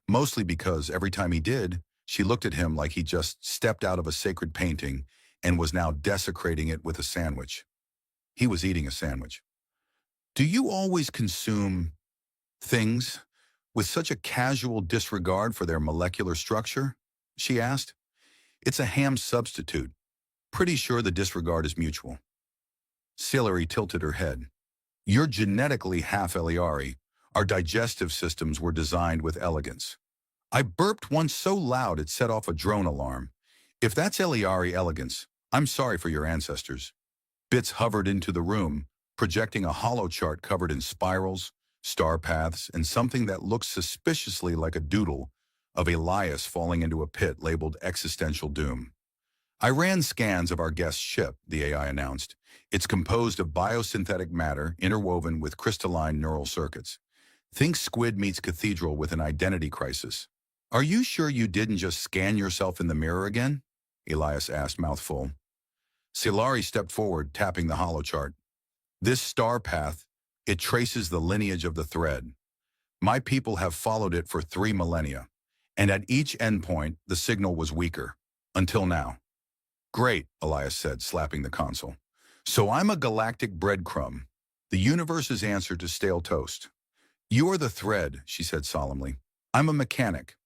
mostly because every time he did, she looked at him like he just stepped out of a sacred painting and was now desecrating it with a sandwich. He was eating a sandwich. "Do you always consume things with such a casual disregard for their molecular structure?" she asked. "It's a ham substitute. Pretty sure the disregard is mutual." Silari tilted her head. "You're genetically half Eliari. Our digestive systems were designed with elegance. I burped once so loud it set off a drone alarm. If that's Eliari elegance, I'm sorry for your ancestors." Bits hovered into the room, projecting a hollow chart covered in spirals, star paths, and something that looked suspiciously like a doodle of Elias falling into a pit labeled existential doom. "I ran scans of our guest ship," the AI announced. "It's composed of biosynthetic matter interwoven with crystalline neural circuits. Think Squid meets Cathedral with an identity crisis." "Are you sure you didn't just scan yourself in the mirror again?" Elias asked, mouth full. Silari stepped forward, tapping the hollow chart. "This star path, it traces the lineage of the thread. My people have followed it for 3 millennia, and at each endpoint, the signal was weaker. Until now." "Great," Elias said, slapping the console. "So I'm a galactic breadcrumb, the universe's answer to stale toast." "You are the thread," she said solemnly. "I'm a mechanic.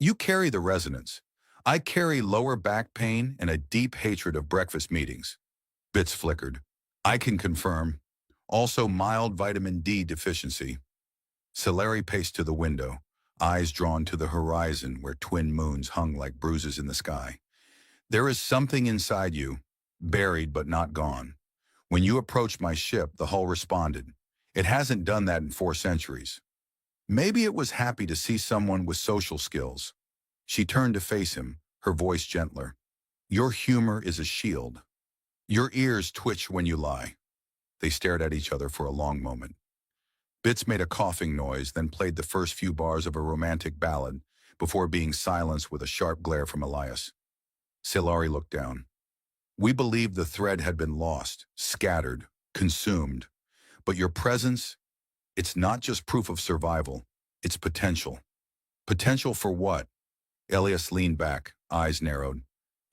You carry the resonance. I carry lower back pain and a deep hatred of breakfast meetings." Bits flickered. "I can confirm. Also mild vitamin D deficiency." Silari paced to the window, eyes drawn to the horizon where twin moons hung like bruises in the sky. "There is something inside you, buried but not gone. When you approached my ship, the hull responded. It hasn't done that in 4 centuries. Maybe it was happy to see someone with social skills." She turned to face him, her voice gentler. "Your humor is a shield. Your ears twitch when you lie." They stared at each other for a long moment. Bits made a coughing noise, then played the first few bars of a romantic ballad before being silenced with a sharp glare from Elias. Silari looked down. "We believed the thread had been lost, scattered, consumed. But your presence, it's not just proof of survival, it's potential." "Potential for what?" Elias leaned back, eyes narrowed.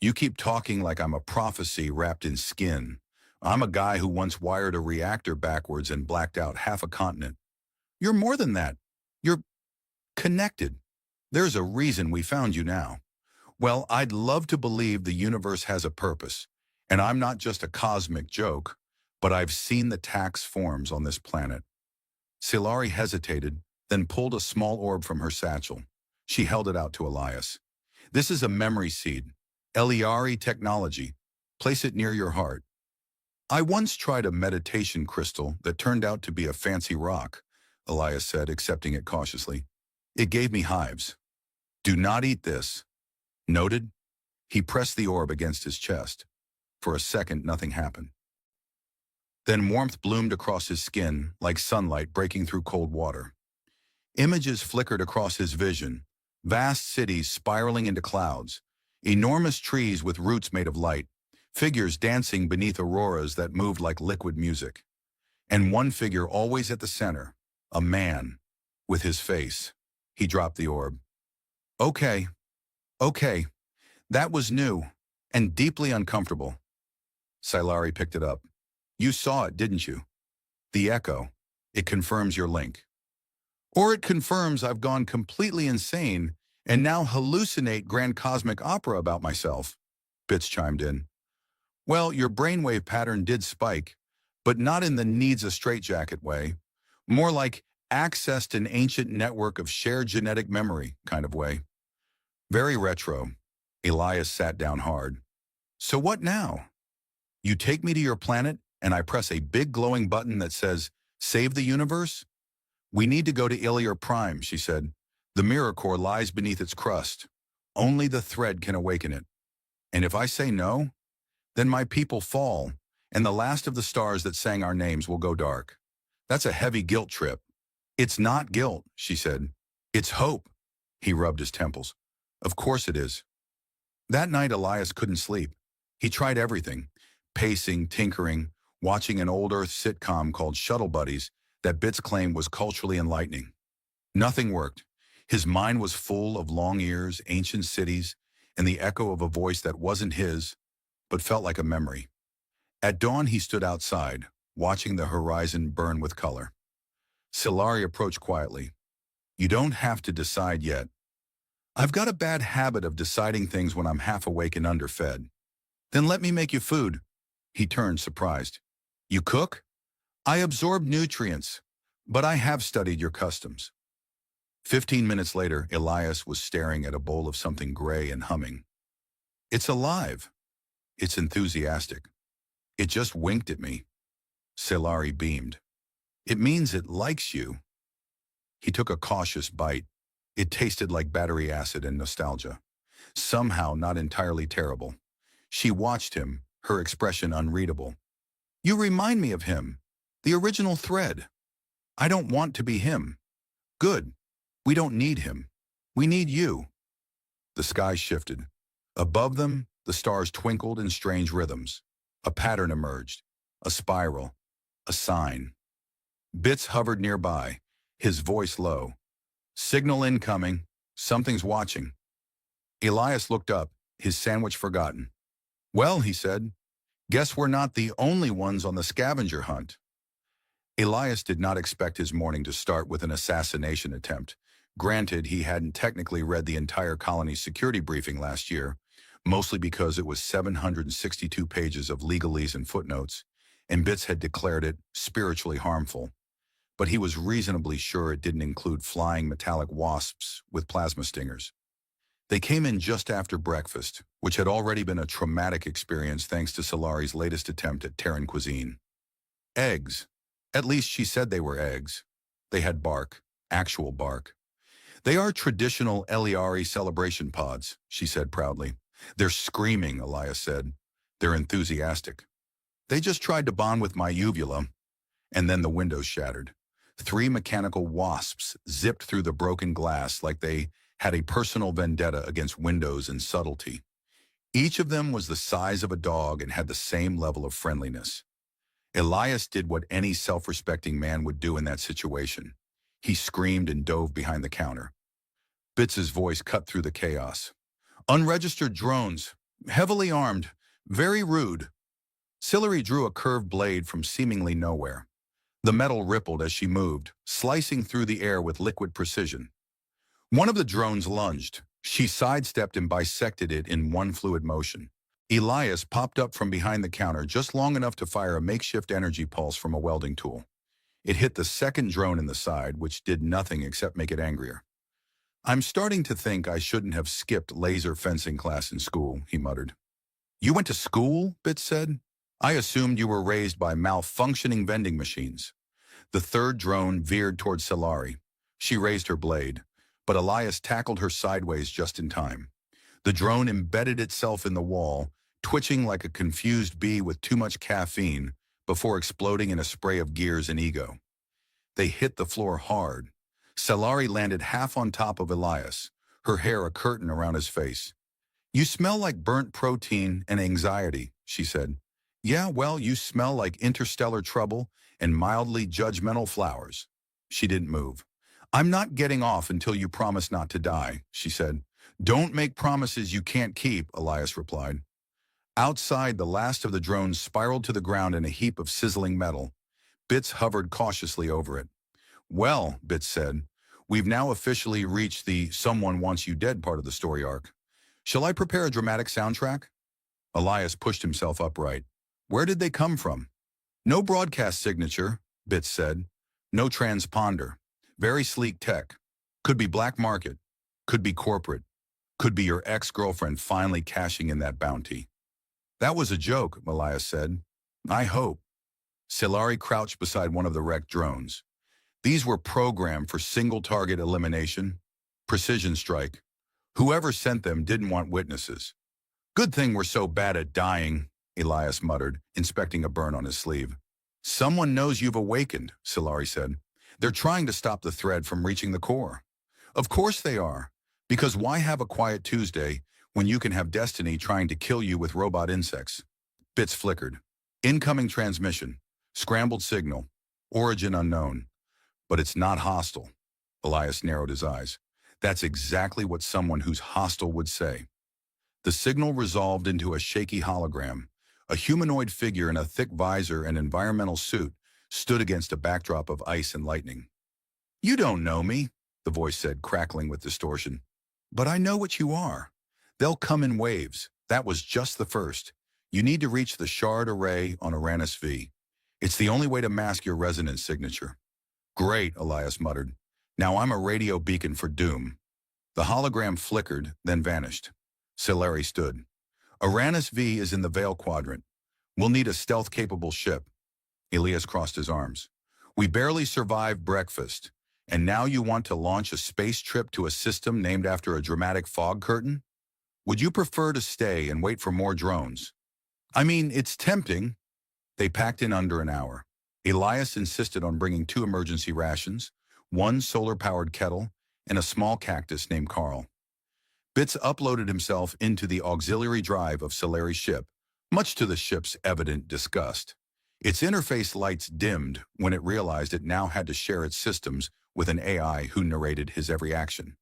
"You keep talking like I'm a prophecy wrapped in skin. I'm a guy who once wired a reactor backwards and blacked out half a continent. You're more than that. You're connected. There's a reason we found you now. Well, I'd love to believe the universe has a purpose, and I'm not just a cosmic joke, but I've seen the tax forms on this planet." Silari hesitated, then pulled a small orb from her satchel. She held it out to Elias. "This is a memory seed. Eliari technology. Place it near your heart." "I once tried a meditation crystal that turned out to be a fancy rock," Elias said, accepting it cautiously. "It gave me hives." "Do not eat this." "Noted." He pressed the orb against his chest. For a second, nothing happened. Then warmth bloomed across his skin, like sunlight breaking through cold water. Images flickered across his vision, vast cities spiraling into clouds, enormous trees with roots made of light, figures dancing beneath auroras that moved like liquid music. And one figure always at the center, a man, with his face. He dropped the orb. Okay, that was new, and deeply uncomfortable." Silari picked it up. "You saw it, didn't you? The echo. It confirms your link. Or it confirms I've gone completely insane and now hallucinate grand cosmic opera about myself." Bits chimed in. Well, your brainwave pattern did spike, but not in the needs a straitjacket way. More like accessed an ancient network of shared genetic memory kind of way. Very retro. Elias sat down hard. So what now? You take me to your planet and I press a big glowing button that says, Save the universe? We need to go to Ilior Prime, she said. The mirror core lies beneath its crust. Only the thread can awaken it. And if I say no, then my people fall, and the last of the stars that sang our names will go dark. That's a heavy guilt trip. It's not guilt, she said. It's hope. He rubbed his temples. Of course it is. That night Elias couldn't sleep. He tried everything. Pacing, tinkering, watching an old Earth sitcom called Shuttle Buddies that Bits claimed was culturally enlightening. Nothing worked. His mind was full of long ears, ancient cities, and the echo of a voice that wasn't his, but felt like a memory. At dawn he stood outside, watching the horizon burn with color. Silari approached quietly. You don't have to decide yet. I've got a bad habit of deciding things when I'm half awake and underfed. Then let me make you food. He turned, surprised. You cook? I absorb nutrients, but I have studied your customs. 15 minutes later, Elias was staring at a bowl of something gray and humming. It's alive. It's enthusiastic. It just winked at me. Silari beamed. It means it likes you. He took a cautious bite. It tasted like battery acid and nostalgia. Somehow not entirely terrible. She watched him, her expression unreadable. You remind me of him, the original thread. I don't want to be him. Good. We don't need him. We need you. The sky shifted. Above them, the stars twinkled in strange rhythms. A pattern emerged. A spiral. A sign. Bits hovered nearby, his voice low. Signal incoming. Something's watching. Elias looked up, his sandwich forgotten. Well, he said, guess we're not the only ones on the scavenger hunt. Elias did not expect his morning to start with an assassination attempt. Granted, he hadn't technically read the entire colony's security briefing last year, mostly because it was 762 pages of legalese and footnotes, and Bits had declared it spiritually harmful. But he was reasonably sure it didn't include flying metallic wasps with plasma stingers. They came in just after breakfast, which had already been a traumatic experience thanks to Silari's latest attempt at Terran cuisine. Eggs. At least she said they were eggs. They had bark, actual bark. They are traditional Eliari celebration pods, she said proudly. They're screaming, Elias said. They're enthusiastic. They just tried to bond with my uvula. And then the windows shattered. 3 mechanical wasps zipped through the broken glass like they had a personal vendetta against windows and subtlety. Each of them was the size of a dog and had the same level of friendliness. Elias did what any self-respecting man would do in that situation. He screamed and dove behind the counter. Bits's voice cut through the chaos. Unregistered drones, heavily armed, very rude. Silari drew a curved blade from seemingly nowhere. The metal rippled as she moved, slicing through the air with liquid precision. One of the drones lunged. She sidestepped and bisected it in one fluid motion. Elias popped up from behind the counter just long enough to fire a makeshift energy pulse from a welding tool. It hit the second drone in the side, which did nothing except make it angrier. I'm starting to think I shouldn't have skipped laser fencing class in school, he muttered. You went to school? Bits said. I assumed you were raised by malfunctioning vending machines. The third drone veered toward Silari. She raised her blade, but Elias tackled her sideways just in time. The drone embedded itself in the wall, twitching like a confused bee with too much caffeine before exploding in a spray of gears and ego. They hit the floor hard. Silari landed half on top of Elias, her hair a curtain around his face. You smell like burnt protein and anxiety, she said. Yeah, well, you smell like interstellar trouble and mildly judgmental flowers. She didn't move. I'm not getting off until you promise not to die, she said. Don't make promises you can't keep, Elias replied. Outside, the last of the drones spiraled to the ground in a heap of sizzling metal. Bits hovered cautiously over it. Well, Bits said, we've now officially reached the someone wants you dead part of the story arc. Shall I prepare a dramatic soundtrack? Elias pushed himself upright. Where did they come from? No broadcast signature, Bits said. No transponder. Very sleek tech. Could be black market. Could be corporate. Could be your ex-girlfriend finally cashing in that bounty. That was a joke, Elias said. I hope. Silari crouched beside one of the wrecked drones. These were programmed for single-target elimination, precision strike. Whoever sent them didn't want witnesses. Good thing we're so bad at dying, Elias muttered, inspecting a burn on his sleeve. Someone knows you've awakened, Silari said. They're trying to stop the thread from reaching the core. Of course they are, because why have a quiet Tuesday when you can have destiny trying to kill you with robot insects? Bits flickered. Incoming transmission. Scrambled signal. Origin unknown. But it's not hostile. Elias narrowed his eyes. That's exactly what someone who's hostile would say. The signal resolved into a shaky hologram. A humanoid figure in a thick visor and environmental suit stood against a backdrop of ice and lightning. You don't know me, the voice said, crackling with distortion. But I know what you are. They'll come in waves. That was just the first. You need to reach the shard array on Uranus V. It's the only way to mask your resonance signature. Great, Elias muttered. Now I'm a radio beacon for doom. The hologram flickered, then vanished. Silari stood. Uranus V is in the Veil Quadrant. We'll need a stealth-capable ship. Elias crossed his arms. We barely survived breakfast, and now you want to launch a space trip to a system named after a dramatic fog curtain? Would you prefer to stay and wait for more drones? I mean, it's tempting. They packed in under an hour. Elias insisted on bringing 2 emergency rations, 1 solar-powered kettle, and a small cactus named Carl. Bits uploaded himself into the auxiliary drive of Silari's ship, much to the ship's evident disgust. Its interface lights dimmed when it realized it now had to share its systems with an AI who narrated his every action.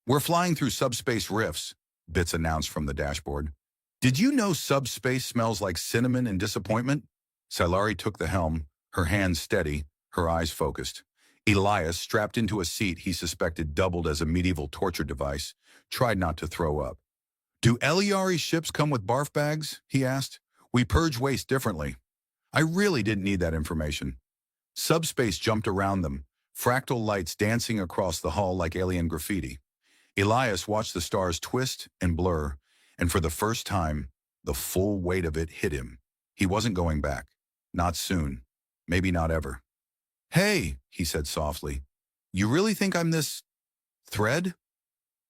We're flying through subspace rifts, Bits announced from the dashboard. Did you know subspace smells like cinnamon and disappointment? Silari took the helm, her hands steady, her eyes focused. Elias, strapped into a seat he suspected doubled as a medieval torture device, tried not to throw up. Do Eliari's ships come with barf bags? He asked. We purge waste differently. I really didn't need that information. Subspace jumped around them, fractal lights dancing across the hull like alien graffiti. Elias watched the stars twist and blur, and for the first time, the full weight of it hit him. He wasn't going back. Not soon. Maybe not ever. Hey, he said softly. You really think I'm this thread?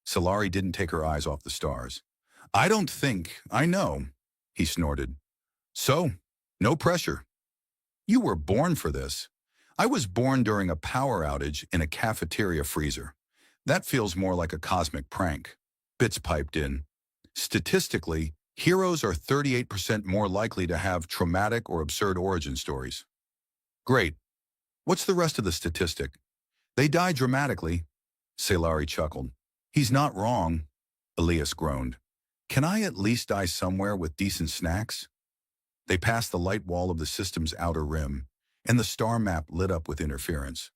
Silari didn't take her eyes off the stars. I don't think, I know, he snorted. So, no pressure. You were born for this. I was born during a power outage in a cafeteria freezer. That feels more like a cosmic prank. Bits piped in. Statistically, heroes are 38% more likely to have traumatic or absurd origin stories. Great. What's the rest of the statistic? They die dramatically. Silari chuckled. He's not wrong. Elias groaned. Can I at least die somewhere with decent snacks? They passed the light wall of the system's outer rim, and the star map lit up with interference.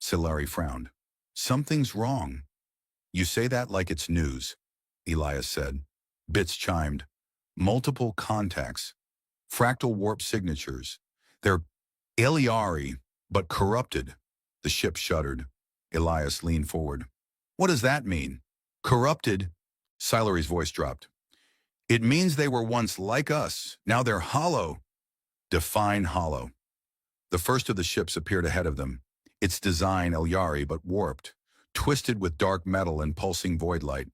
Silari frowned. Something's wrong. You say that like it's news, Elias said. Bits chimed. Multiple contacts. Fractal warp signatures. They're Eliari, but corrupted. The ship shuddered. Elias leaned forward. What does that mean? Corrupted? Silari's voice dropped. It means they were once like us. Now they're hollow. Define hollow. The first of the ships appeared ahead of them. Its design Eliari, but warped, twisted with dark metal and pulsing void light.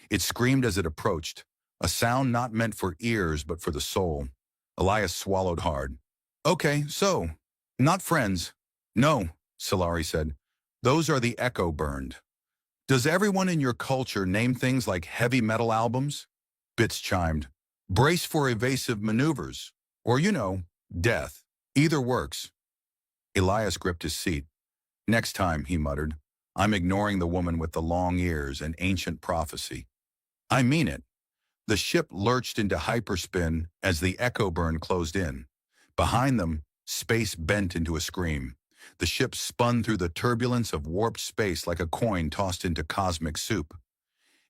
It screamed as it approached, a sound not meant for ears but for the soul. Elias swallowed hard. Okay, so, not friends. No, Silari said. Those are the echo burned. Does everyone in your culture name things like heavy metal albums? Bits chimed. Brace for evasive maneuvers. Or, death. Either works. Elias gripped his seat. Next time, he muttered. I'm ignoring the woman with the long ears and ancient prophecy. I mean it. The ship lurched into hyperspin as the echo burn closed in. Behind them, space bent into a scream. The ship spun through the turbulence of warped space like a coin tossed into cosmic soup.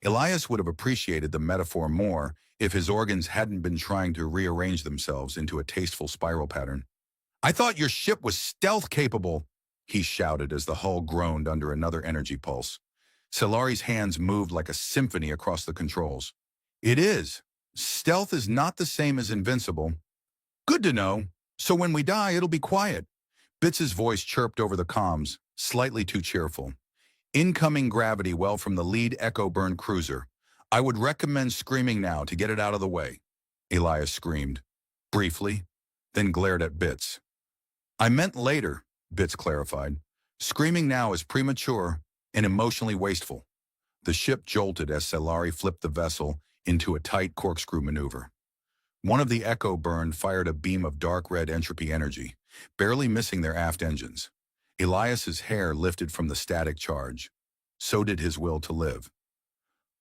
Elias would have appreciated the metaphor more if his organs hadn't been trying to rearrange themselves into a tasteful spiral pattern. "I thought your ship was stealth-capable," he shouted as the hull groaned under another energy pulse. Solari's hands moved like a symphony across the controls. "It is. Stealth is not the same as invincible." "Good to know. So when we die, it'll be quiet." Bits's voice chirped over the comms, slightly too cheerful. "Incoming gravity well from the lead Echo Burn cruiser. I would recommend screaming now to get it out of the way." Elias screamed, briefly, then glared at Bits. "I meant later," Bits clarified. "Screaming now is premature and emotionally wasteful." The ship jolted as Solari flipped the vessel into a tight corkscrew maneuver. One of the Echo Burn fired a beam of dark red entropy energy, barely missing their aft engines. Elias's hair lifted from the static charge. So did his will to live.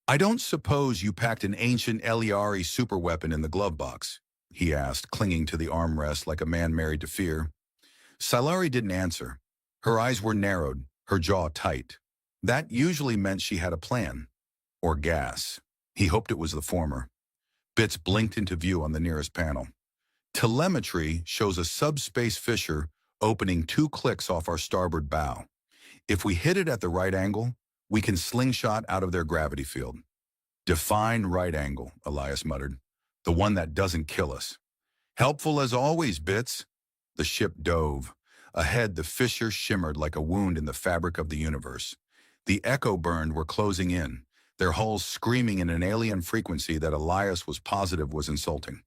"I don't suppose you packed an ancient Eliari superweapon in the glove box?" he asked, clinging to the armrest like a man married to fear. Solari didn't answer. Her eyes were narrowed, her jaw tight. That usually meant she had a plan. Or gas. He hoped it was the former. Bits blinked into view on the nearest panel. "Telemetry shows a subspace fissure opening 2 clicks off our starboard bow. If we hit it at the right angle, we can slingshot out of their gravity field." "Define right angle," Elias muttered. "The one that doesn't kill us." "Helpful as always, Bits." The ship dove. Ahead, the fissure shimmered like a wound in the fabric of the universe. The Echo Burn were closing in, their hulls screaming in an alien frequency that Elias was positive was insulting.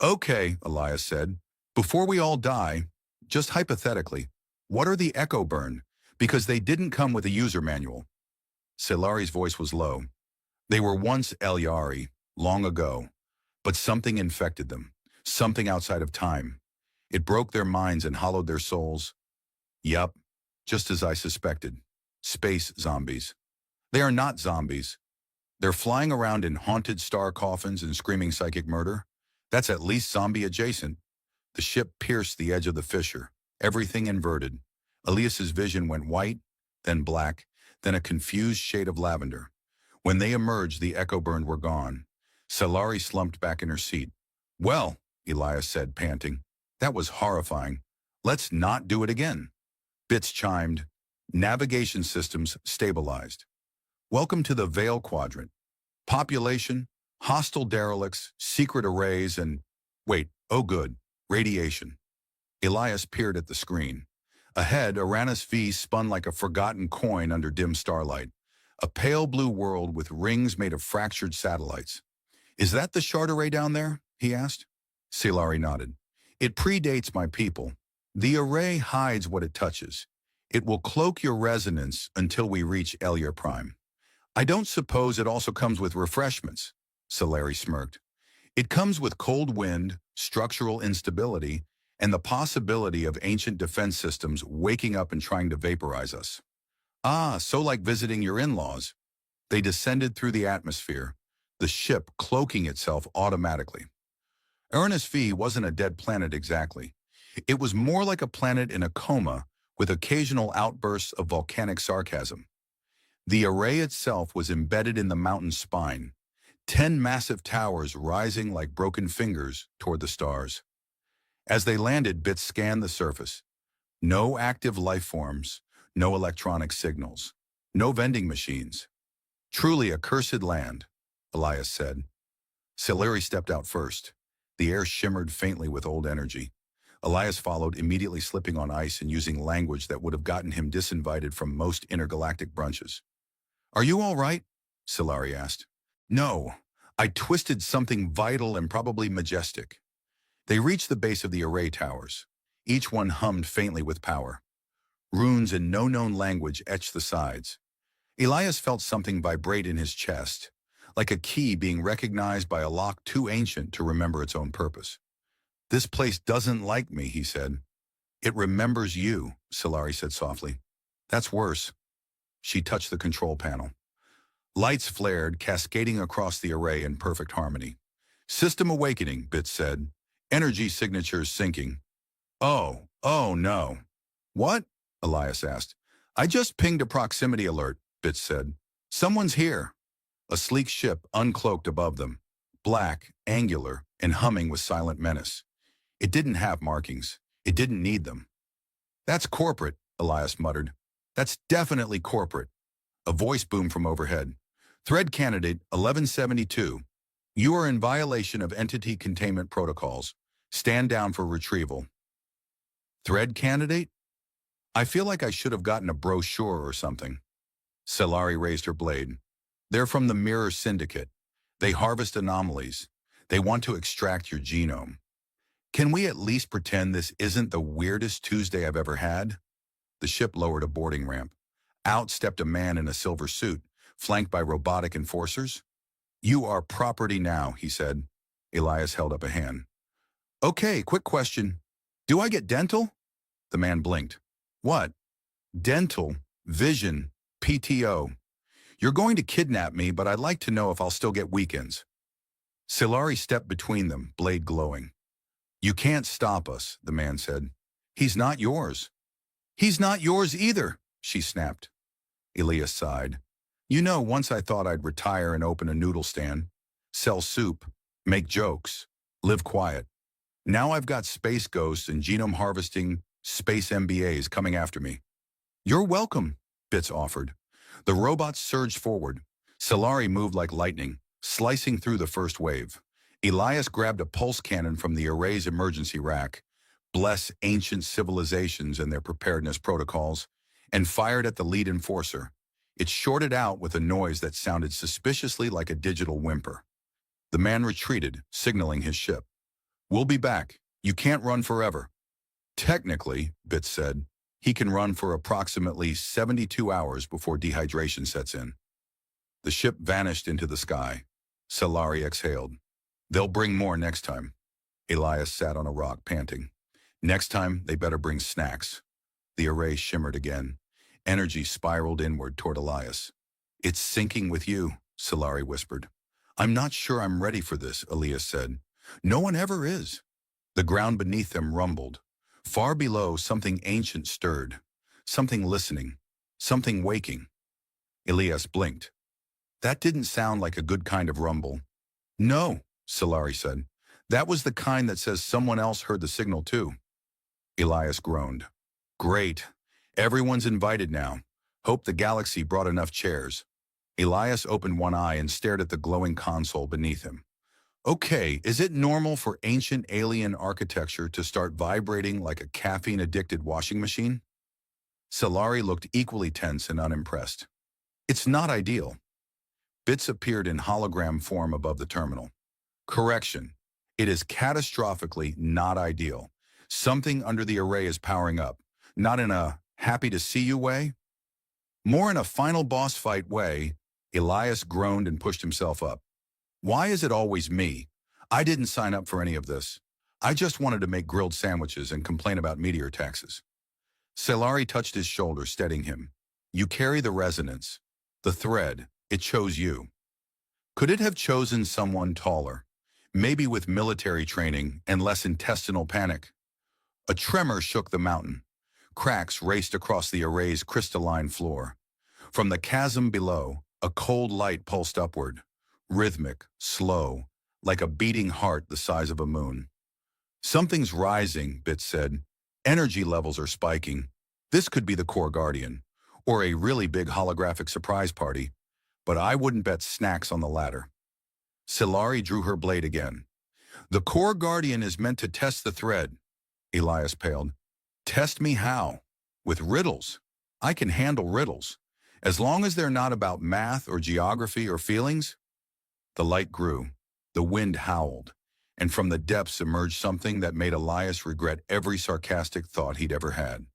"Okay," Elias said. "Before we all die, just hypothetically, what are the Echo Burn? Because they didn't come with a user manual." Solari's voice was low. "They were once Eliari, long ago, but something infected them, something outside of time. It broke their minds and hollowed their souls." "Yup, just as I suspected. Space zombies." "They are not zombies. They're flying around in haunted star coffins and screaming psychic murder. That's at least zombie adjacent." The ship pierced the edge of the fissure, everything inverted. Elias's vision went white, then black, then a confused shade of lavender. When they emerged, the Echo Burn were gone. Solari slumped back in her seat. "Well," Elias said, panting, "that was horrifying. Let's not do it again." Bits chimed. Navigation systems stabilized. "Welcome to the Vale Quadrant. Population, hostile derelicts, secret arrays, and... wait, oh good, radiation." Elias peered at the screen. Ahead, Uranus V spun like a forgotten coin under dim starlight. A pale blue world with rings made of fractured satellites. "Is that the shard array down there?" he asked. Solari nodded. "It predates my people. The array hides what it touches. It will cloak your resonance until we reach Elia Prime." "I don't suppose it also comes with refreshments," Solari smirked. "It comes with cold wind, structural instability, and the possibility of ancient defense systems waking up and trying to vaporize us." "Ah, so like visiting your in-laws." They descended through the atmosphere, the ship cloaking itself automatically. Uranus V wasn't a dead planet exactly. It was more like a planet in a coma with occasional outbursts of volcanic sarcasm. The array itself was embedded in the mountain's spine, 10 massive towers rising like broken fingers toward the stars. As they landed, Bits scanned the surface. No active life forms, no electronic signals, no vending machines. "Truly a cursed land," Elias said. Solari stepped out first. The air shimmered faintly with old energy. Elias followed, immediately slipping on ice and using language that would have gotten him disinvited from most intergalactic brunches. "Are you all right?" Solari asked. "No, I twisted something vital and probably majestic." They reached the base of the array towers. Each one hummed faintly with power. Runes in no known language etched the sides. Elias felt something vibrate in his chest, like a key being recognized by a lock too ancient to remember its own purpose. "This place doesn't like me," he said. "It remembers you," Solari said softly. "That's worse." She touched the control panel. Lights flared, cascading across the array in perfect harmony. "System awakening," Bits said. "Energy signatures syncing." Oh no." "What?" Elias asked. "I just pinged a proximity alert," Bits said. "Someone's here." A sleek ship uncloaked above them, black, angular, and humming with silent menace. It didn't have markings. It didn't need them. "That's corporate," Elias muttered. "That's definitely corporate." A voice boomed from overhead. "Thread candidate 1172. You are in violation of entity containment protocols. Stand down for retrieval." Thread candidate? I feel like I should have gotten a brochure or something. Solari raised her blade. "They're from the Mirror Syndicate. They harvest anomalies. They want to extract your genome. Can we at least pretend this isn't the weirdest Tuesday I've ever had?" The ship lowered a boarding ramp. Out stepped a man in a silver suit, flanked by robotic enforcers. "You are property now," he said. Elias held up a hand. "Okay, quick question. Do I get dental?" The man blinked. "What?" "Dental, vision, PTO. You're going to kidnap me, but I'd like to know if I'll still get weekends." Solari stepped between them, blade glowing. "You can't stop us," the man said. "He's not yours." "He's not yours either," she snapped. Elias sighed. "You know, once I thought I'd retire and open a noodle stand, sell soup, make jokes, live quiet. Now I've got space ghosts and genome harvesting space MBAs coming after me." "You're welcome," Bits offered. The robots surged forward. Solari moved like lightning, slicing through the first wave. Elias grabbed a pulse cannon from the array's emergency rack, bless ancient civilizations and their preparedness protocols, and fired at the lead enforcer. It shorted out with a noise that sounded suspiciously like a digital whimper. The man retreated, signaling his ship. "We'll be back. You can't run forever." "Technically," Bits said, "he can run for approximately 72 hours before dehydration sets in." The ship vanished into the sky. Solari exhaled. "They'll bring more next time." Elias sat on a rock, panting. "Next time, they better bring snacks." The array shimmered again. Energy spiraled inward toward Elias. "It's sinking with you," Solari whispered. "I'm not sure I'm ready for this," Elias said. "No one ever is." The ground beneath them rumbled. Far below, something ancient stirred. Something listening. Something waking. Elias blinked. That didn't sound like a good kind of rumble. "No," Solari said. "That was the kind that says someone else heard the signal too." Elias groaned. "Great. Everyone's invited now. Hope the galaxy brought enough chairs." Elias opened one eye and stared at the glowing console beneath him. "Okay, is it normal for ancient alien architecture to start vibrating like a caffeine-addicted washing machine?" Solari looked equally tense and unimpressed. "It's not ideal." Bits appeared in hologram form above the terminal. "Correction. It is catastrophically not ideal. Something under the array is powering up, not in a happy-to-see-you way. More in a final boss fight way." Elias groaned and pushed himself up. "Why is it always me? I didn't sign up for any of this. I just wanted to make grilled sandwiches and complain about meteor taxes." Solari touched his shoulder, steadying him. "You carry the resonance. The thread. It chose you. Could it have chosen someone taller? Maybe with military training and less intestinal panic?" A tremor shook the mountain. Cracks raced across the array's crystalline floor. From the chasm below, a cold light pulsed upward. Rhythmic, slow, like a beating heart the size of a moon. "Something's rising," Bits said. "Energy levels are spiking. This could be the Core Guardian, or a really big holographic surprise party, but I wouldn't bet snacks on the latter." Solari drew her blade again. "The Core Guardian is meant to test the thread." Elias paled. "Test me how?" "With riddles. I can handle riddles. As long as they're not about math or geography or feelings." The light grew. The wind howled. And from the depths emerged something that made Elias regret every sarcastic thought he'd ever had.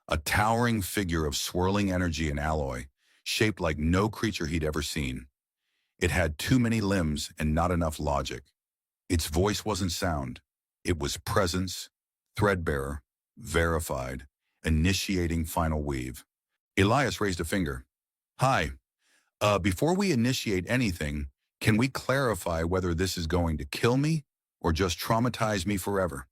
A towering figure of swirling energy and alloy, shaped like no creature he'd ever seen. It had too many limbs and not enough logic. Its voice wasn't sound. It was presence, threadbearer, verified, initiating final weave. Elias raised a finger. "Hi. Before we initiate anything, can we clarify whether this is going to kill me or just traumatize me forever?"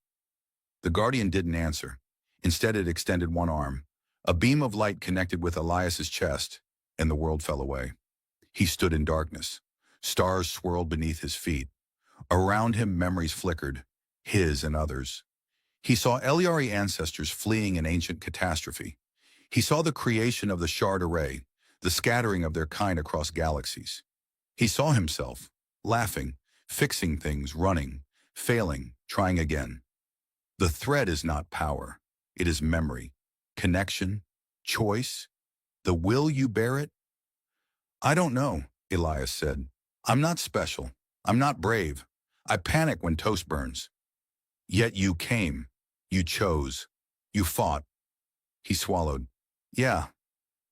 The Guardian didn't answer. Instead, it extended one arm. A beam of light connected with Elias's chest, and the world fell away. He stood in darkness. Stars swirled beneath his feet. Around him, memories flickered, his and others. He saw Eliari ancestors fleeing an ancient catastrophe. He saw the creation of the shard array, the scattering of their kind across galaxies. He saw himself, laughing, fixing things, running, failing, trying again. The thread is not power. It is memory, connection, choice, the will you bear it. I don't know, Elias said. I'm not special. I'm not brave. I panic when toast burns. Yet you came. You chose. You fought. He swallowed. Yeah.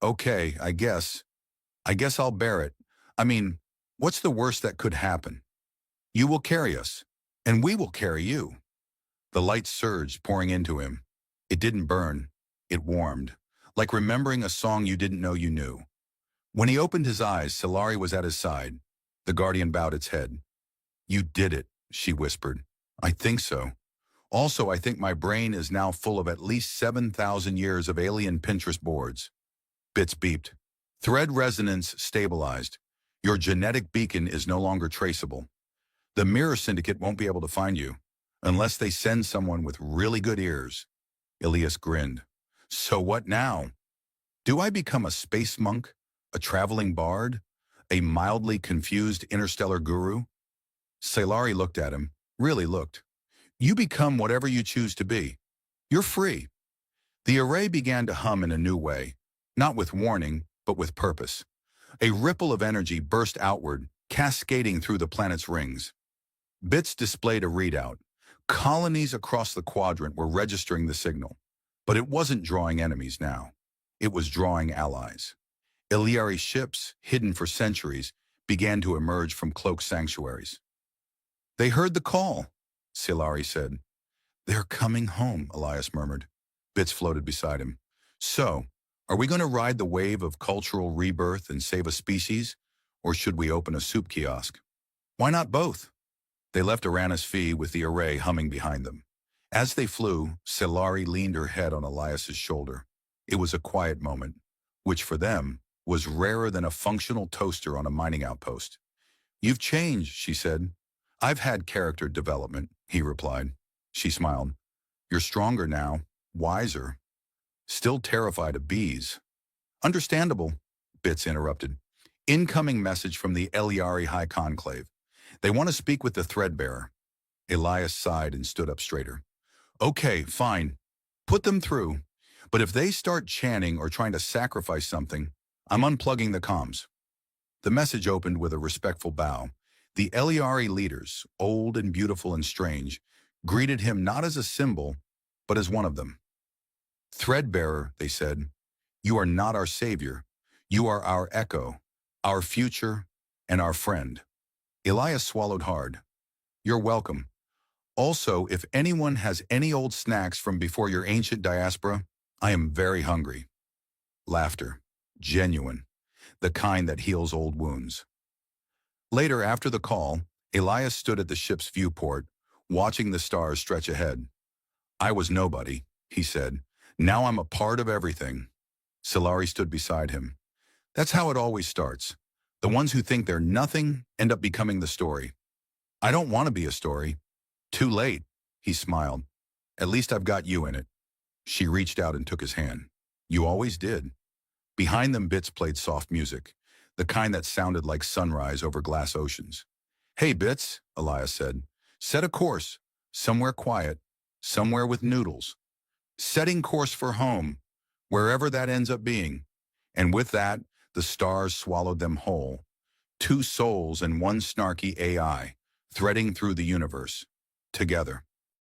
Okay, I guess. I guess I'll bear it. I mean, what's the worst that could happen? You will carry us, and we will carry you. The light surged, pouring into him. It didn't burn. It warmed, like remembering a song you didn't know you knew. When he opened his eyes, Solari was at his side. The Guardian bowed its head. You did it, she whispered. I think so. Also, I think my brain is now full of at least 7,000 years of alien Pinterest boards. Bits beeped. Thread resonance stabilized. Your genetic beacon is no longer traceable. The Mirror Syndicate won't be able to find you, unless they send someone with really good ears. Elias grinned. So what now? Do I become a space monk, a traveling bard, a mildly confused interstellar guru? Salari looked at him, really looked. You become whatever you choose to be. You're free. The array began to hum in a new way, not with warning, but with purpose. A ripple of energy burst outward, cascading through the planet's rings. Bits displayed a readout. Colonies across the quadrant were registering the signal. But it wasn't drawing enemies now. It was drawing allies. Eliari ships, hidden for centuries, began to emerge from cloaked sanctuaries. They heard the call, Silari said. They're coming home, Elias murmured. Bits floated beside him. So, are we going to ride the wave of cultural rebirth and save a species, or should we open a soup kiosk? Why not both? They left Aranis Fee with the array humming behind them. As they flew, Silari leaned her head on Elias's shoulder. It was a quiet moment, which for them was rarer than a functional toaster on a mining outpost. You've changed, she said. I've had character development, he replied. She smiled. You're stronger now, wiser. Still terrified of bees. Understandable, Bits interrupted. Incoming message from the Eliari High Conclave. They want to speak with the Threadbearer. Elias sighed and stood up straighter. Okay, fine. Put them through. But if they start chanting or trying to sacrifice something, I'm unplugging the comms. The message opened with a respectful bow. The Eliari leaders, old and beautiful and strange, greeted him not as a symbol, but as one of them. Threadbearer, they said, you are not our savior. You are our echo, our future, and our friend. Elias swallowed hard. You're welcome. Also, if anyone has any old snacks from before your ancient diaspora, I am very hungry. Laughter. Genuine. The kind that heals old wounds. Later, after the call, Elias stood at the ship's viewport, watching the stars stretch ahead. I was nobody, he said. Now I'm a part of everything. Silari stood beside him. That's how it always starts. The ones who think they're nothing end up becoming the story. I don't want to be a story. Too late, he smiled. At least I've got you in it. She reached out and took his hand. You always did. Behind them, Bits played soft music, the kind that sounded like sunrise over glass oceans. Hey, Bits, Elias said. Set a course. Somewhere quiet. Somewhere with noodles. Setting course for home, wherever that ends up being. And with that, the stars swallowed them whole. Two souls and one snarky AI, threading through the universe. Together.